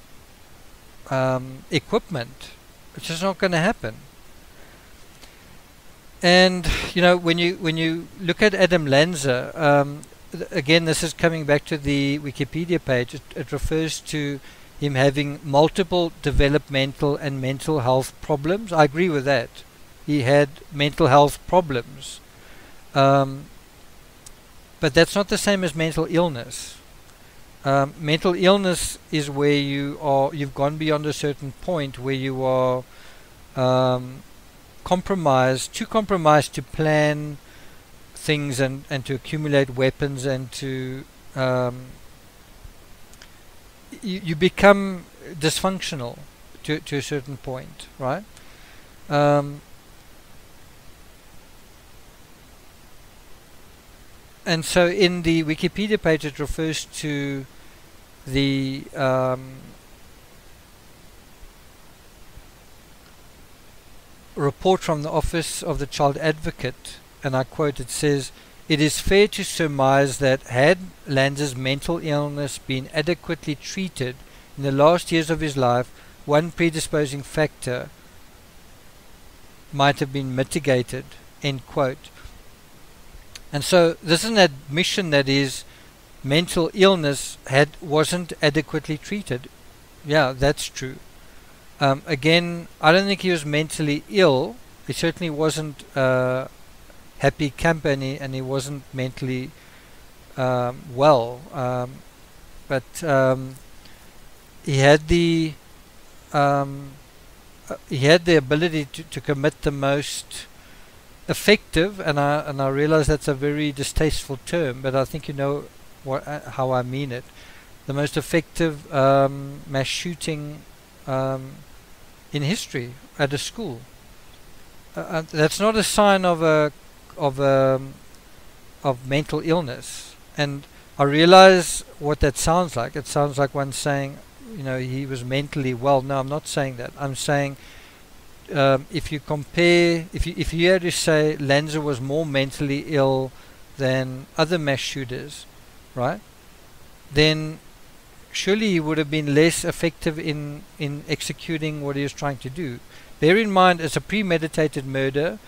equipment. It's just not going to happen. And when you look at Adam Lanza, again, this is coming back to the Wikipedia page. It refers to him having multiple developmental and mental health problems. I agree with that. He had mental health problems, but that's not the same as mental illness. Mental illness is where you've gone beyond a certain point where you are compromised to plan things and to accumulate weapons and to you become dysfunctional to a certain point, right? And so in the Wikipedia page it refers to the report from the Office of the Child Advocate, and I quote, it says, it is fair to surmise that had Lanza's mental illness been adequately treated in the last years of his life, one predisposing factor might have been mitigated, end quote. And so this is an admission that his mental illness wasn't adequately treated. Yeah, that's true. Again, I don't think he was mentally ill. He certainly wasn't happy company, and he wasn't mentally well. But he had the ability to commit the most effective, and I realize that's a very distasteful term, but I think you know how I mean it. The most effective mass shooting in history at a school. That's not a sign of mental illness, and I realize what that sounds like. It sounds like one saying, he was mentally well. No, I'm not saying that. I'm saying if you compare, if you had to say Lanza was more mentally ill than other mass shooters, right, then surely he would have been less effective in executing what he was trying to do. Bear in mind, it's a premeditated murder,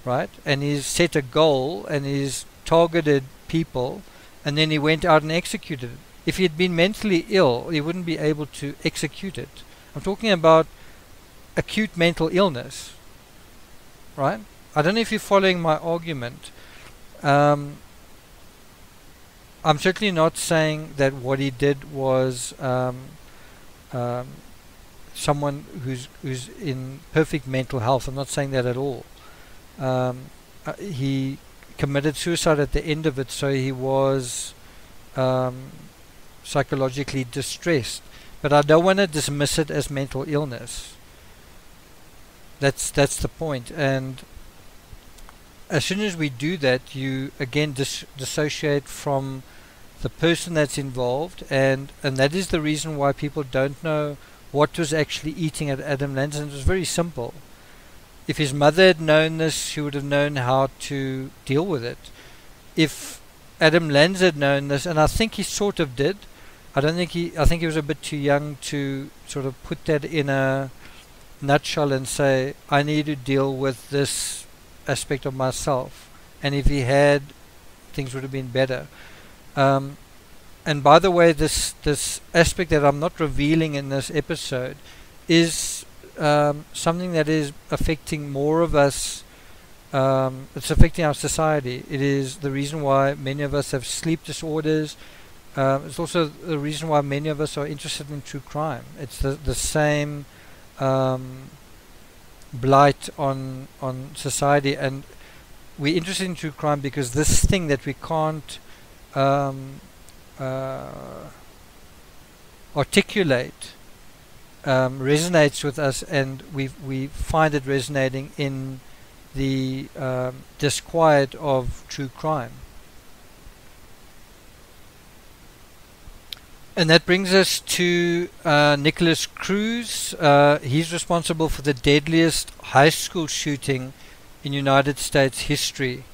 right, and he's set a goal and he's targeted people, and then he went out and executed it. If he had been mentally ill, he wouldn't be able to execute it. I'm talking about acute mental illness, right? I don't know if you're following my argument. I'm certainly not saying that what he did was someone who's in perfect mental health. I'm not saying that at all. He committed suicide at the end of it, so he was psychologically distressed. But I don't want to dismiss it as mental illness. That's the point. And as soon as we do that, you again dissociate from the person that's involved, and that is the reason why people don't know what was actually eating at Adam Lanza. It was very simple. If his mother had known this, she would have known how to deal with it. If Adam Lanza had known this, and I think he sort of did, I think he was a bit too young to sort of put that in a nutshell and say, I need to deal with this aspect of myself. And if he had, things would have been better. And by the way, this aspect that I'm not revealing in this episode is something that is affecting more of us. It's affecting our society. It is the reason why many of us have sleep disorders. It's also the reason why many of us are interested in true crime. It's the same blight on society, and we're interested in true crime because this thing that we can't articulate resonates with us, and we find it resonating in the disquiet of true crime. And that brings us to Nikolas Cruz. He's responsible for the deadliest high school shooting in United States history.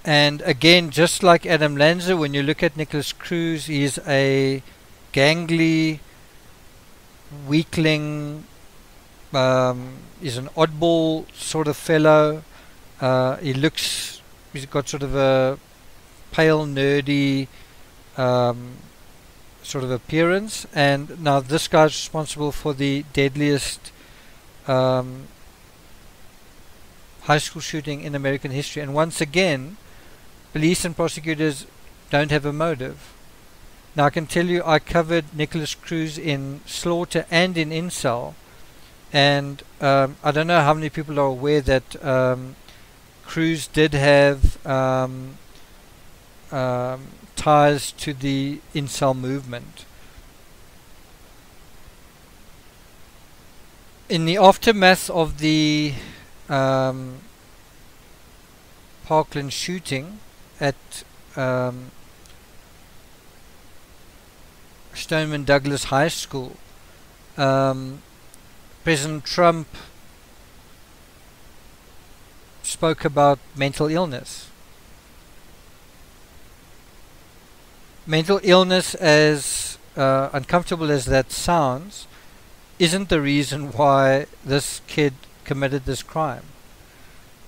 And again, just like Adam Lanza, when you look at Nikolas Cruz, he's a gangly weakling, he's an oddball sort of fellow. He's got sort of a pale, nerdy sort of appearance, and now this guy's responsible for the deadliest high school shooting in American history. And once again, police and prosecutors don't have a motive. Now I can tell you, I covered Nikolas Cruz in Slaughter and in Incel, and I don't know how many people are aware that Cruz did have ties to the Incel movement. In the aftermath of the Parkland shooting at Stoneman Douglas High School, President Trump spoke about mental illness. Mental illness, as uncomfortable as that sounds, isn't the reason why this kid committed this crime.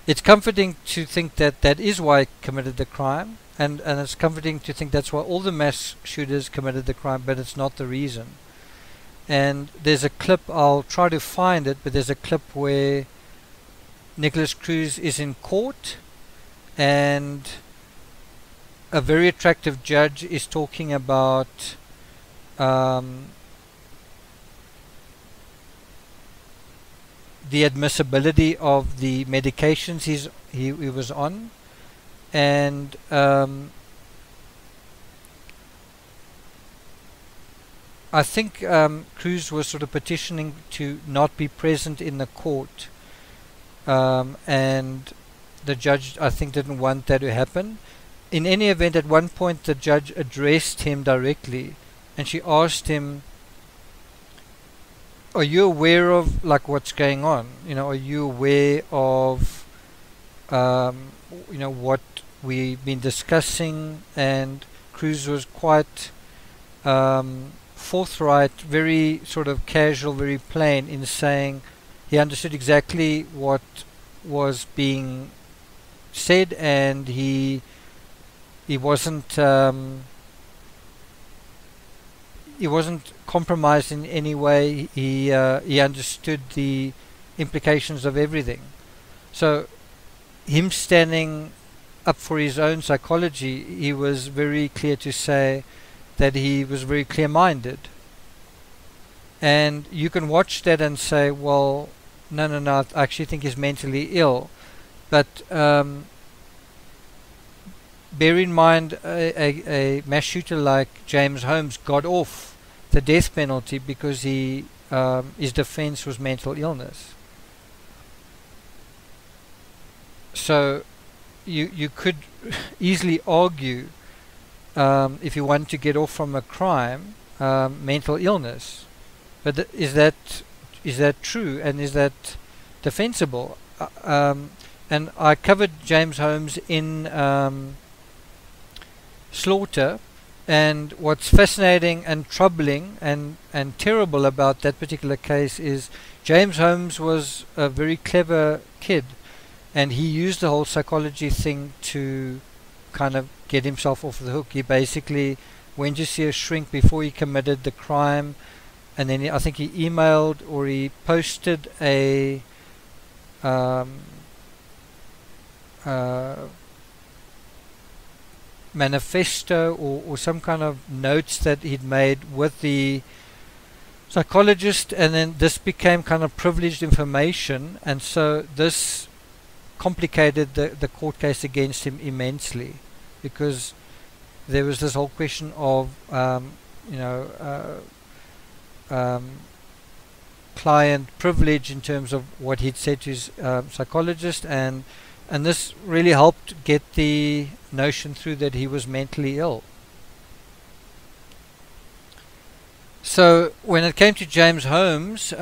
It's comforting to think that that is why he committed the crime, and it's comforting to think that's why all the mass shooters committed the crime, but it's not the reason. And there's a clip, I'll try to find it, but there's a clip where Nikolas Cruz is in court and a very attractive judge is talking about the admissibility of the medications he was on, and I think Cruz was sort of petitioning to not be present in the court, and the judge, I think, didn't want that to happen. In any event, at one point the judge addressed him directly, and she asked him, are you aware of like what's going on? You know, are you aware of you know, what we've been discussing? And Cruz was quite forthright, very sort of casual, very plain in saying he understood exactly what was being said, and he wasn't compromised in any way. He understood the implications of everything. So him standing up for his own psychology, he was very clear to say that he was very clear-minded. And you can watch that and say, well, no, I actually think he's mentally ill. But bear in mind, a mass shooter like James Holmes got off the death penalty because his defense was mental illness. So you could easily argue, if you want to get off from a crime, mental illness. But is that true, and is that defensible? And I covered James Holmes in Slaughter, and what's fascinating and troubling and terrible about that particular case is James Holmes was a very clever kid, and he used the whole psychology thing to kind of get himself off the hook. He basically went to see a shrink before he committed the crime, and then I think he emailed or he posted a manifesto or some kind of notes that he'd made with the psychologist, and then this became kind of privileged information, and so this complicated the court case against him immensely, because there was this whole question of client privilege in terms of what he'd said to his psychologist, and this really helped get the notion through that he was mentally ill. So when it came to James Holmes,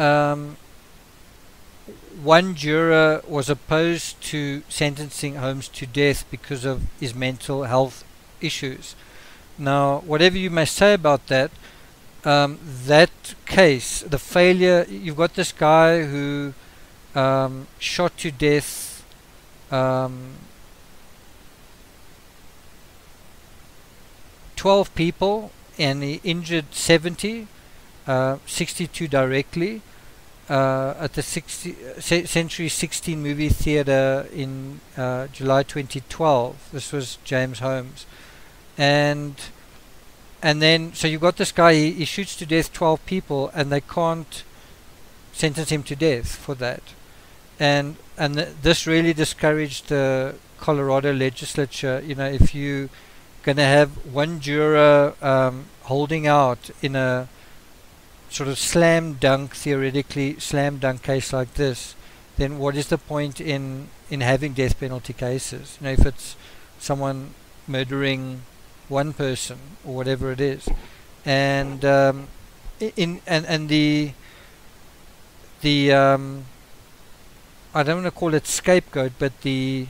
one juror was opposed to sentencing Holmes to death because of his mental health issues. Now, whatever you may say about that, that case, the failure, you've got this guy who shot to death 12 people, and he injured 70, 62 directly, at the Century 16 movie theater in July 2012. This was James Holmes, and then so you've got this guy, he shoots to death 12 people, and they can't sentence him to death for that. And this really discouraged the Colorado legislature. You know, if you going to have one juror holding out in a sort of theoretically slam dunk case like this, then what is the point in having death penalty cases? You know, if it's someone murdering one person or whatever it is, and I don't want to call it scapegoat, but the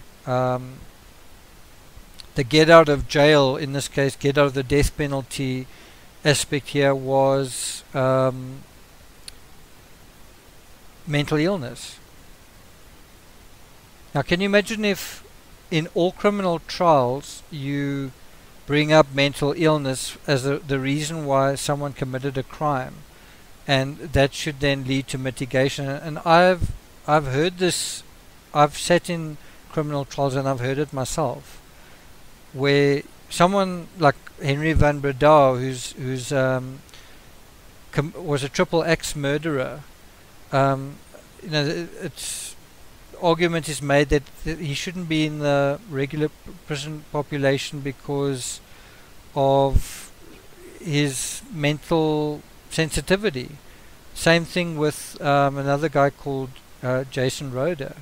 get out of jail, in this case, get out of the death penalty aspect here was mental illness. Now, can you imagine if in all criminal trials you bring up mental illness as the reason why someone committed a crime, and that should then lead to mitigation? And I've heard this. I've sat in criminal trials and I've heard it myself, where someone like Henry van Breda, who's was a triple X murderer, it's argument is made that he shouldn't be in the regular prison population because of his mental sensitivity. Same thing with another guy called Jason Roeder.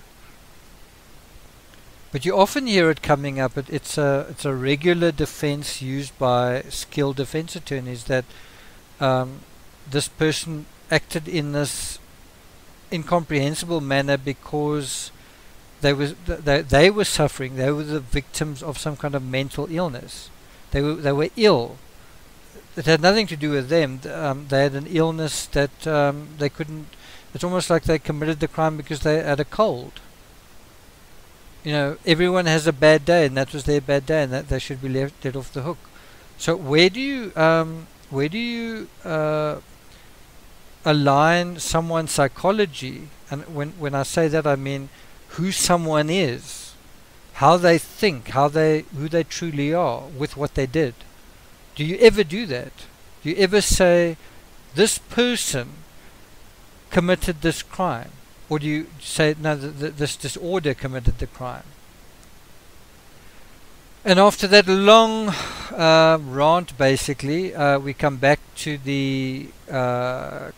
But you often hear it coming up. It's a regular defense used by skilled defense attorneys that this person acted in this incomprehensible manner because they were suffering. They were the victims of some kind of mental illness. They were ill. It had nothing to do with them. They had an illness that they couldn't. It's almost like they committed the crime because they had a cold. Everyone has a bad day, and that was their bad day, and that they should be let off the hook. So where do you align someone's psychology? And when I say that, I mean who someone is, how they think, who they truly are with what they did. Do you ever do that? Do you ever say this person committed this crime? Or do you say, no, this disorder committed the crime? And after that long rant, basically, we come back to the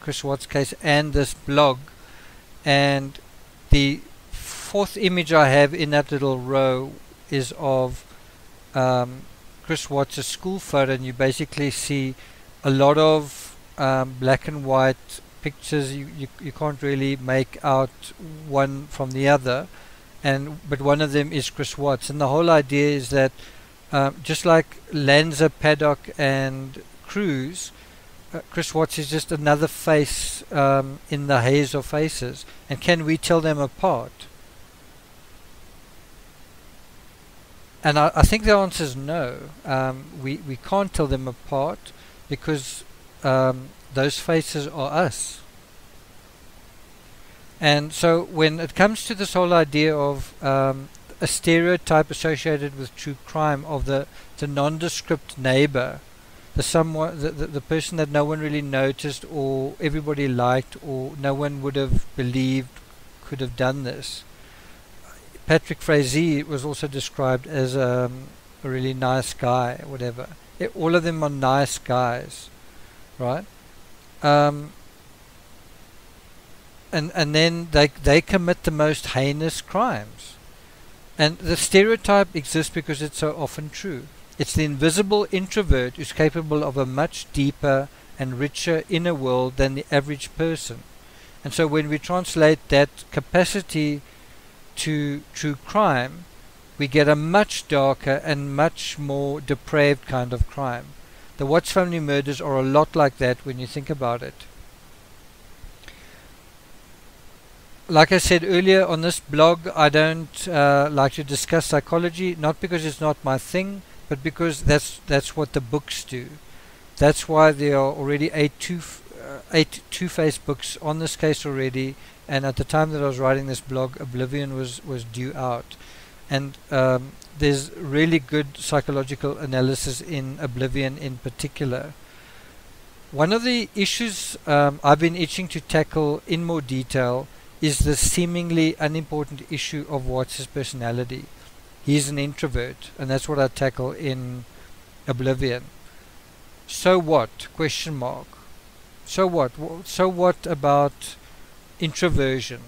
Chris Watts case and this blog. And the fourth image I have in that little row is of Chris Watts' school photo. And you basically see a lot of black and white pictures. You can't really make out one from the other, but one of them is Chris Watts. And the whole idea is that just like Lanza, Paddock and Cruz, Chris Watts is just another face in the haze of faces. And can we tell them apart? And I think the answer is no. We can't tell them apart because those faces are us. And so when it comes to this whole idea of a stereotype associated with true crime of the nondescript neighbor, the person that no one really noticed or everybody liked or no one would have believed could have done this. Patrick Frazee was also described as a really nice guy, whatever. All of them are nice guys, right? And then they commit the most heinous crimes. And the stereotype exists because it's so often true. It's the invisible introvert who's capable of a much deeper and richer inner world than the average person. And so when we translate that capacity to true crime, we get a much darker and much more depraved kind of crime. The Watts family murders are a lot like that when you think about it. Like I said earlier on this blog, I don't like to discuss psychology, not because it's not my thing, but because that's what the books do. That's why there are already eight Two-Face books on this case already, and at the time that I was writing this blog, Oblivion was due out. And there's really good psychological analysis in Oblivion in particular. One of the issues I've been itching to tackle in more detail is the seemingly unimportant issue of Watts' personality. He's an introvert, and that's what I tackle in Oblivion. So what? Question mark. So what? So what about introversion?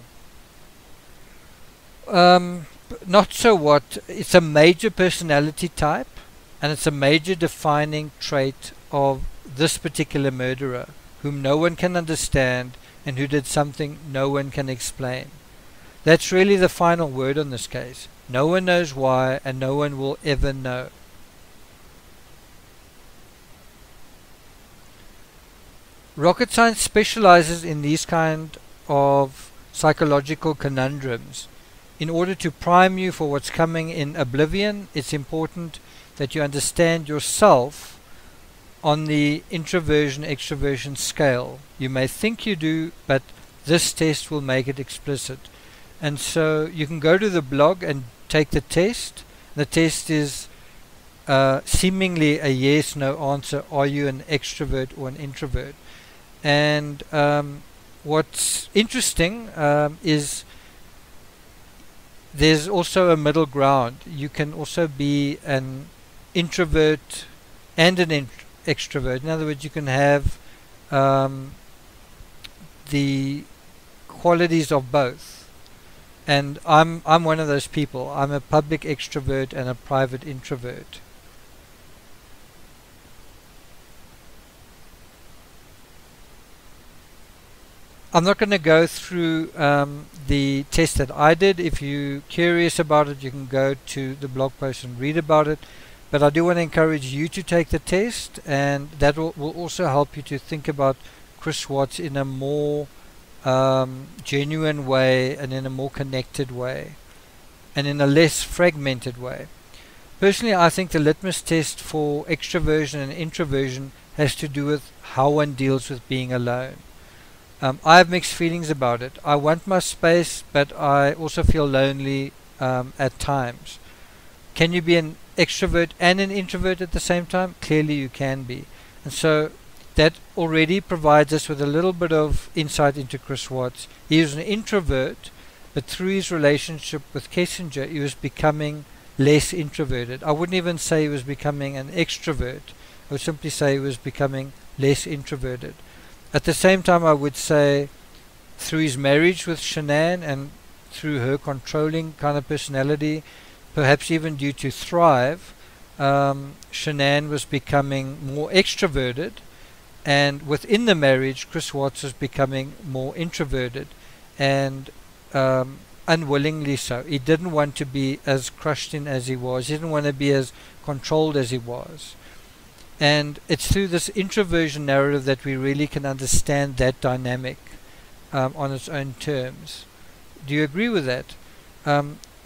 Not so what. It's a major personality type, and it's a major defining trait of this particular murderer, whom no one can understand and who did something no one can explain. That's really the final word on this case. No one knows why, and no one will ever know. Rocket science specializes in these kind of psychological conundrums. In order to prime you for what's coming in oblivion, it's important that you understand yourself on the introversion-extroversion scale. You may think you do, but this test will make it explicit. And so you can go to the blog and take the test. The test is seemingly a yes-no answer. Are you an extrovert or an introvert? And what's interesting is there's also a middle ground. You can also be an introvert and an extrovert. In other words, you can have the qualities of both. And I'm one of those people. I'm a public extrovert and a private introvert. I'm not going to go through the test that I did. If you're curious about it, you can go to the blog post and read about it. But I do want to encourage you to take the test, and that will also help you to think about Chris Watts in a more genuine way and in a more connected way and in a less fragmented way. Personally, I think the litmus test for extroversion and introversion has to do with how one deals with being alone. I have mixed feelings about it. I want my space, but I also feel lonely at times. Can you be an extrovert and an introvert at the same time? Clearly you can be. And so that already provides us with a little bit of insight into Chris Watts. He was an introvert, but through his relationship with Kissinger, he was becoming less introverted. I wouldn't even say he was becoming an extrovert. I would simply say he was becoming less introverted. At the same time, I would say through his marriage with Shanann and through her controlling kind of personality, perhaps even due to Thrive, Shanann was becoming more extroverted, and within the marriage, Chris Watts was becoming more introverted, and unwillingly so. He didn't want to be as crushed in as he was. He didn't want to be as controlled as he was. And it's through this introversion narrative that we really can understand that dynamic on its own terms. Do you agree with that?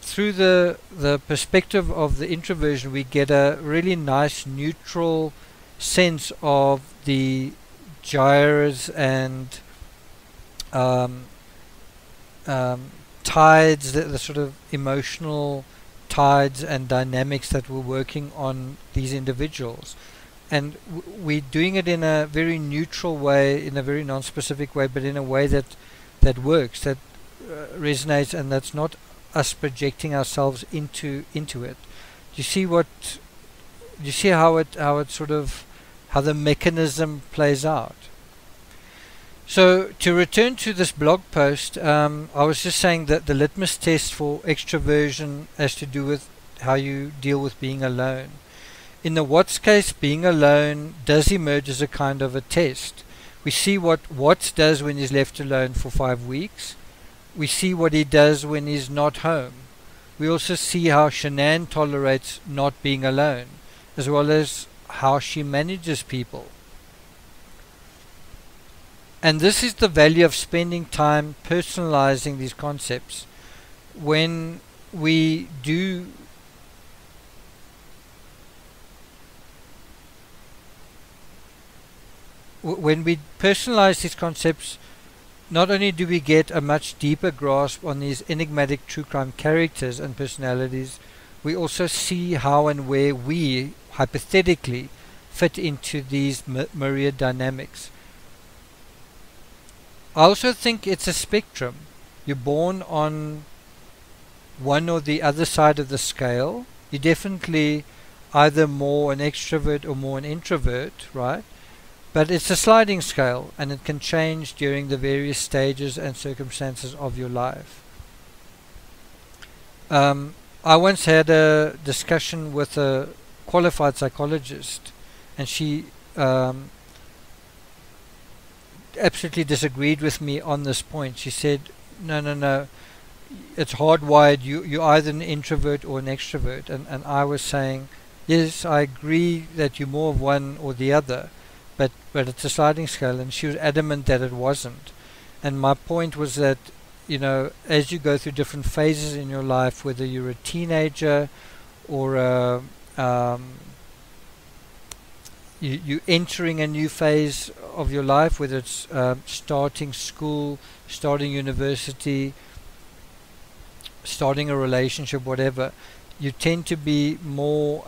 Through the perspective of the introversion, we get a really nice neutral sense of the gyres and tides, the sort of emotional tides and dynamics that were working on these individuals. And we're doing it in a very neutral way, in a very non-specific way, but in a way that works, that resonates, and that's not us projecting ourselves into it. Do you see how the mechanism plays out? So to return to this blog post, I was just saying that the litmus test for extroversion has to do with how you deal with being alone. In the Watts case, being alone does emerge as a kind of a test. We see what Watts does when he's left alone for 5 weeks. We see what he does when he's not home. We also see how Shanann tolerates not being alone, as well as how she manages people. And this is the value of spending time personalizing these concepts. When we do when we personalize these concepts, not only do we get a much deeper grasp on these enigmatic true crime characters and personalities, we also see how and where we, hypothetically, fit into these myriad dynamics. I also think it's a spectrum. You're born on one or the other side of the scale. You're definitely either more an extrovert or more an introvert, right? But it's a sliding scale, and it can change during the various stages and circumstances of your life. I once had a discussion with a qualified psychologist, and she absolutely disagreed with me on this point. She said, no, it's hardwired. You're either an introvert or an extrovert, and I was saying, yes, I agree that you're more of one or the other, but it's a sliding scale, and she was adamant that it wasn't. And my point was that, you know, as you go through different phases in your life, whether you're a teenager or you entering a new phase of your life, whether it's starting school, starting university, starting a relationship, whatever, you tend to be more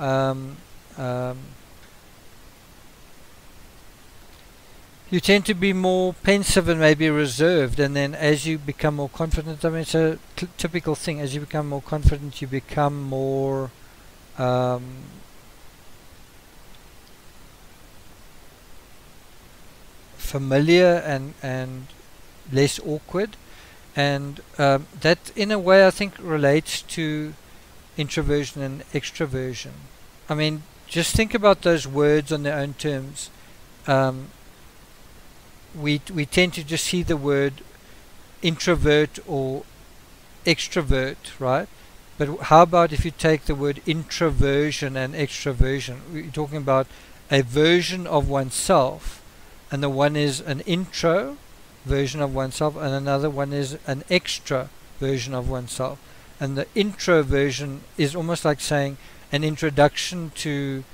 pensive and maybe reserved, and then as you become more confident, I mean, it's a typical thing, as you become more confident, you become more familiar and less awkward, and that in a way I think relates to introversion and extroversion. I mean, just think about those words on their own terms. We tend to just see the word introvert or extrovert, right? But how about if you take the word introversion and extroversion? We're talking about a version of oneself, and the one is an intro version of oneself, and another one is an extra version of oneself. And the intro version is almost like saying an introduction to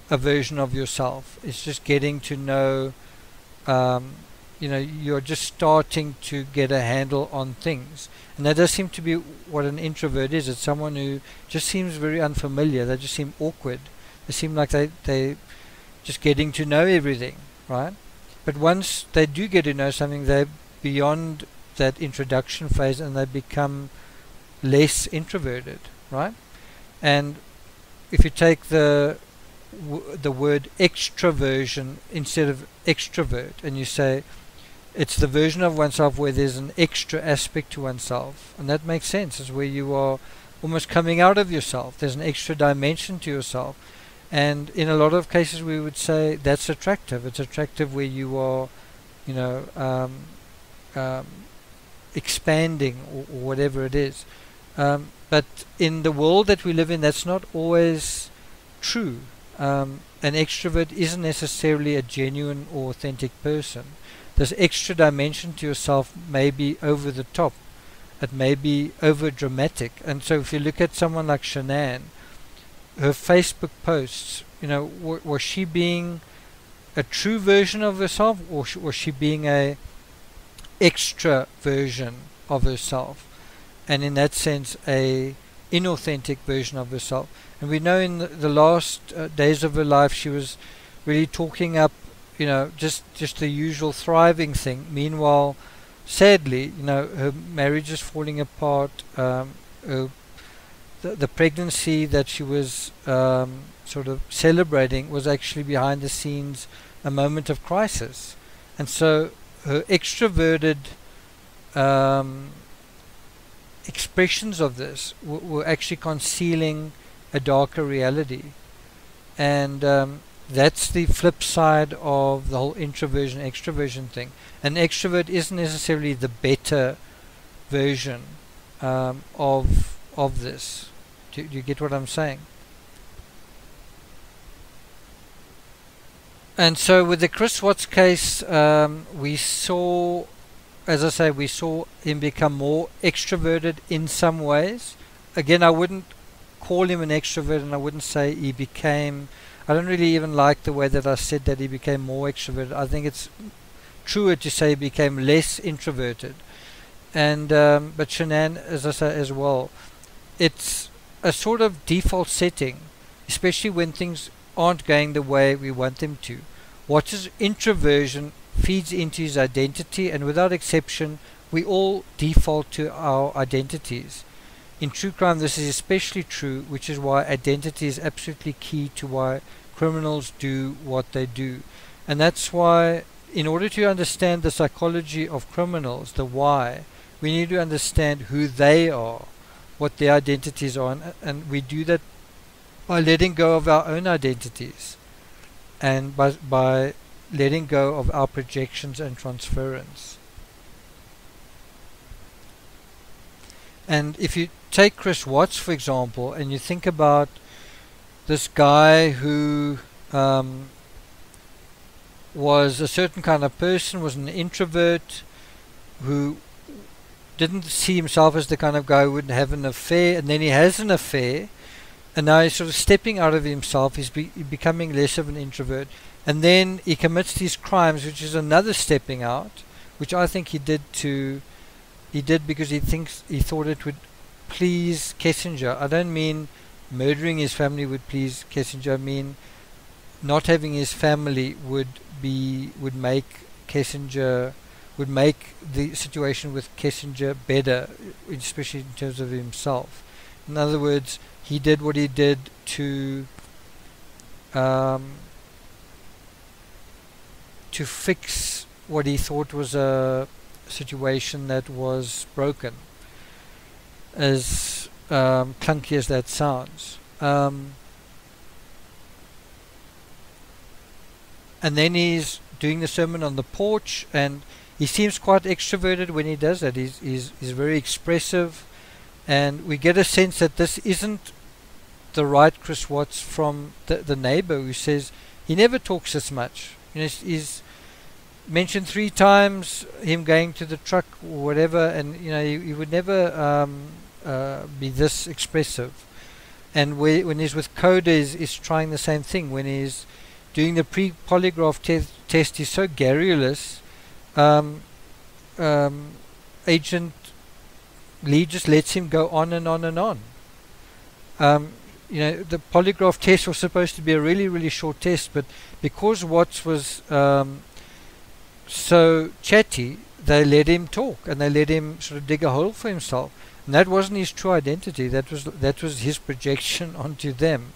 a version of yourself. It's just getting to know, you know, you're just starting to get a handle on things. And that does seem to be what an introvert is. It's someone who just seems very unfamiliar. They just seem awkward. They seem like they just getting to know everything, right? But once they do get to know something, they're beyond that introduction phase and they become less introverted, right? And if you take the word extroversion instead of extrovert, and you say it's the version of oneself where there's an extra aspect to oneself, and that makes sense. It's where you are almost coming out of yourself. There's an extra dimension to yourself, and in a lot of cases we would say that's attractive. It's attractive where you are, you know, expanding or whatever it is. But in the world that we live in, that's not always true. An extrovert isn't necessarily a genuine or authentic person. This extra dimension to yourself may be over the top. It may be over dramatic. And so if you look at someone like Shanann, her Facebook posts, you know, was she being a true version of herself, or was she being a extra version of herself? And in that sense, a inauthentic version of herself. And we know in the last days of her life, she was really talking up, you know, just the usual thriving thing. Meanwhile, sadly, you know, her marriage is falling apart. The pregnancy that she was sort of celebrating was actually behind the scenes a moment of crisis. And so her extroverted expressions of this were actually concealing a darker reality. And that's the flip side of the whole introversion extroversion thing. An extrovert isn't necessarily the better version of this. Do you get what I'm saying? And so with the Chris Watts case, we saw, as I say, we saw him become more extroverted in some ways. Again, I wouldn't call him an extrovert, and I wouldn't say he became, I don't really even like the way that I said that he became more extroverted. I think it's truer to say he became less introverted. And but Shanann, as I say as well, it's a sort of default setting, especially when things aren't going the way we want them to. Watch's introversion feeds into his identity, and without exception, we all default to our identities. In true crime, this is especially true, which is why identity is absolutely key to why criminals do what they do. And that's why, in order to understand the psychology of criminals, the why, we need to understand who they are, what their identities are, and we do that by letting go of our own identities, and by letting go of our projections and transference. And if you take Chris Watts, for example, and you think about this guy who was a certain kind of person, was an introvert, who didn't see himself as the kind of guy who would have an affair, and then he has an affair, and now he's sort of stepping out of himself, he's becoming less of an introvert, and then he commits these crimes, which is another stepping out, which I think he did because he thought it would please Kissinger. I don't mean murdering his family would please Kissinger. I mean not having his family would make Kissinger, would make the situation with Kissinger better, especially in terms of himself. In other words, he did what he did to fix what he thought was a situation that was broken, as clunky as that sounds. And then he's doing the sermon on the porch, and he seems quite extroverted when he does that. He's very expressive, and we get a sense that this isn't the right Chris Watts from the neighbor, who says he never talks this much. You know, he's mentioned 3 times him going to the truck or whatever, and you know he would never be this expressive. And when he's with Coda, he's trying the same thing. When he's doing the pre-polygraph test, he's so garrulous. Agent Lee just lets him go on and on and on. You know, the polygraph test was supposed to be a really, really short test, but because Watts was so chatty, they let him talk, and they let him sort of dig a hole for himself. And that wasn't his true identity. That was his projection onto them.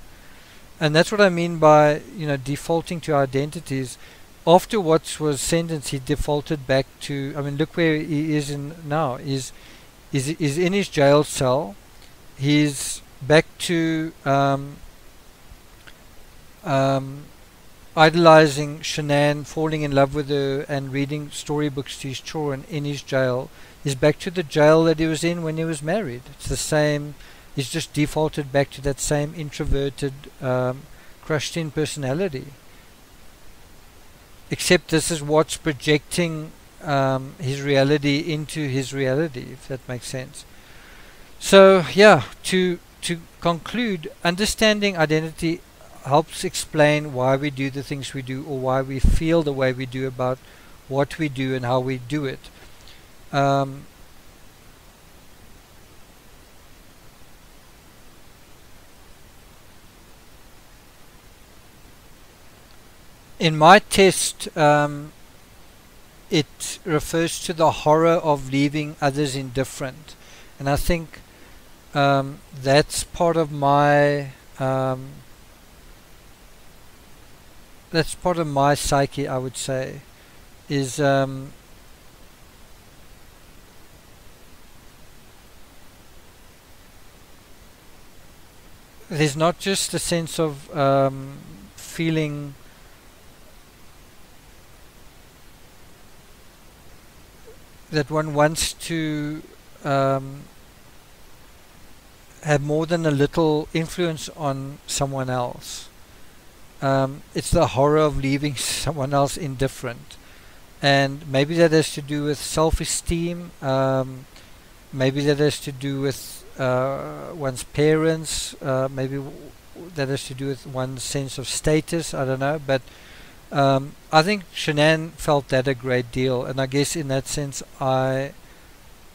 And that's what I mean by, you know, defaulting to identities. After Watts was sentenced, he defaulted back to, I mean, look where he is in now. Is in his jail cell. He's back to idolizing Shanann, falling in love with her, and reading storybooks to his children in his jail. He's back to the jail that he was in when he was married. It's the same. He's just defaulted back to that same introverted, crushed-in personality. Except this is what's projecting his reality into his reality, if that makes sense. So, yeah, to conclude, understanding identity helps explain why we do the things we do, or why we feel the way we do about what we do and how we do it. In my test, it refers to the horror of leaving others indifferent, and I think that's part of my psyche, I would say, is there's not just a sense of feeling that one wants to have more than a little influence on someone else. It's the horror of leaving someone else indifferent, and maybe that has to do with self-esteem, maybe that has to do with one's parents, maybe that has to do with one's sense of status, I don't know, but I think Shanann felt that a great deal, and I guess in that sense I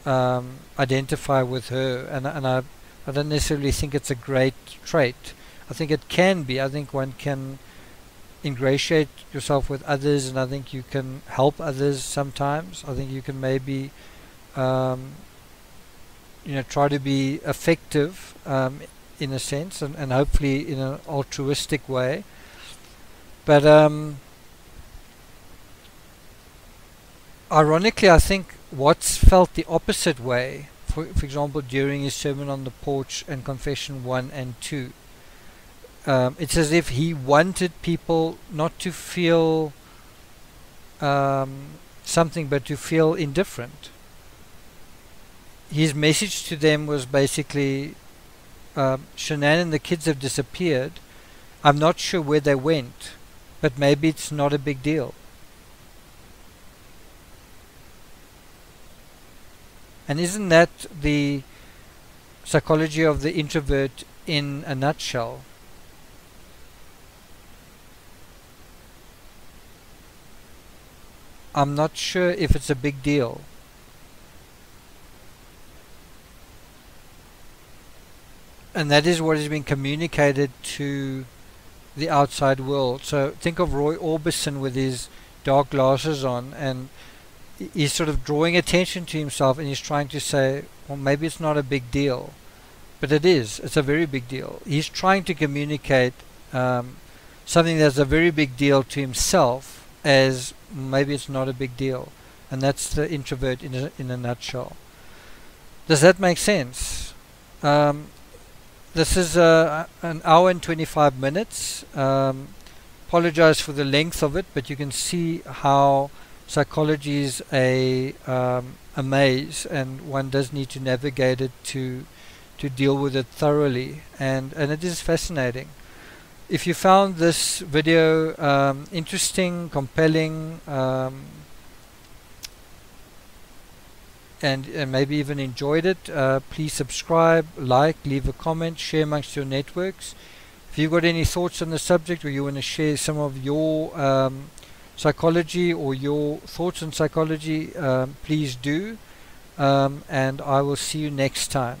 identify with her, and I don't necessarily think it's a great trait. I think it can be. I think one can ingratiate yourself with others, and I think you can help others sometimes. I think you can maybe try to be effective in a sense, and hopefully in an altruistic way. But ironically, I think Watts felt the opposite way. For example, during his sermon on the porch and Confession 1 and 2. It's as if he wanted people not to feel something, but to feel indifferent. his message to them was basically, Shanann and the kids have disappeared. I'm not sure where they went, but maybe it's not a big deal. And isn't that the psychology of the introvert in a nutshell? I'm not sure if it's a big deal. And that is what has been communicated to the outside world. So think of Roy Orbison with his dark glasses on, and he's sort of drawing attention to himself, and he's trying to say, well, maybe it's not a big deal. But it is. It's a very big deal. He's trying to communicate something that's a very big deal to himself as maybe it's not a big deal. And that's the introvert in a nutshell. Does that make sense? This is an hour and 25 minutes. Apologize for the length of it, but you can see how psychology is a maze, and one does need to navigate it to deal with it thoroughly, and it is fascinating. If you found this video interesting, compelling, and maybe even enjoyed it, please subscribe, like, leave a comment, share amongst your networks. If you've got any thoughts on the subject, or you want to share some of your psychology or your thoughts on psychology, please do, and I will see you next time.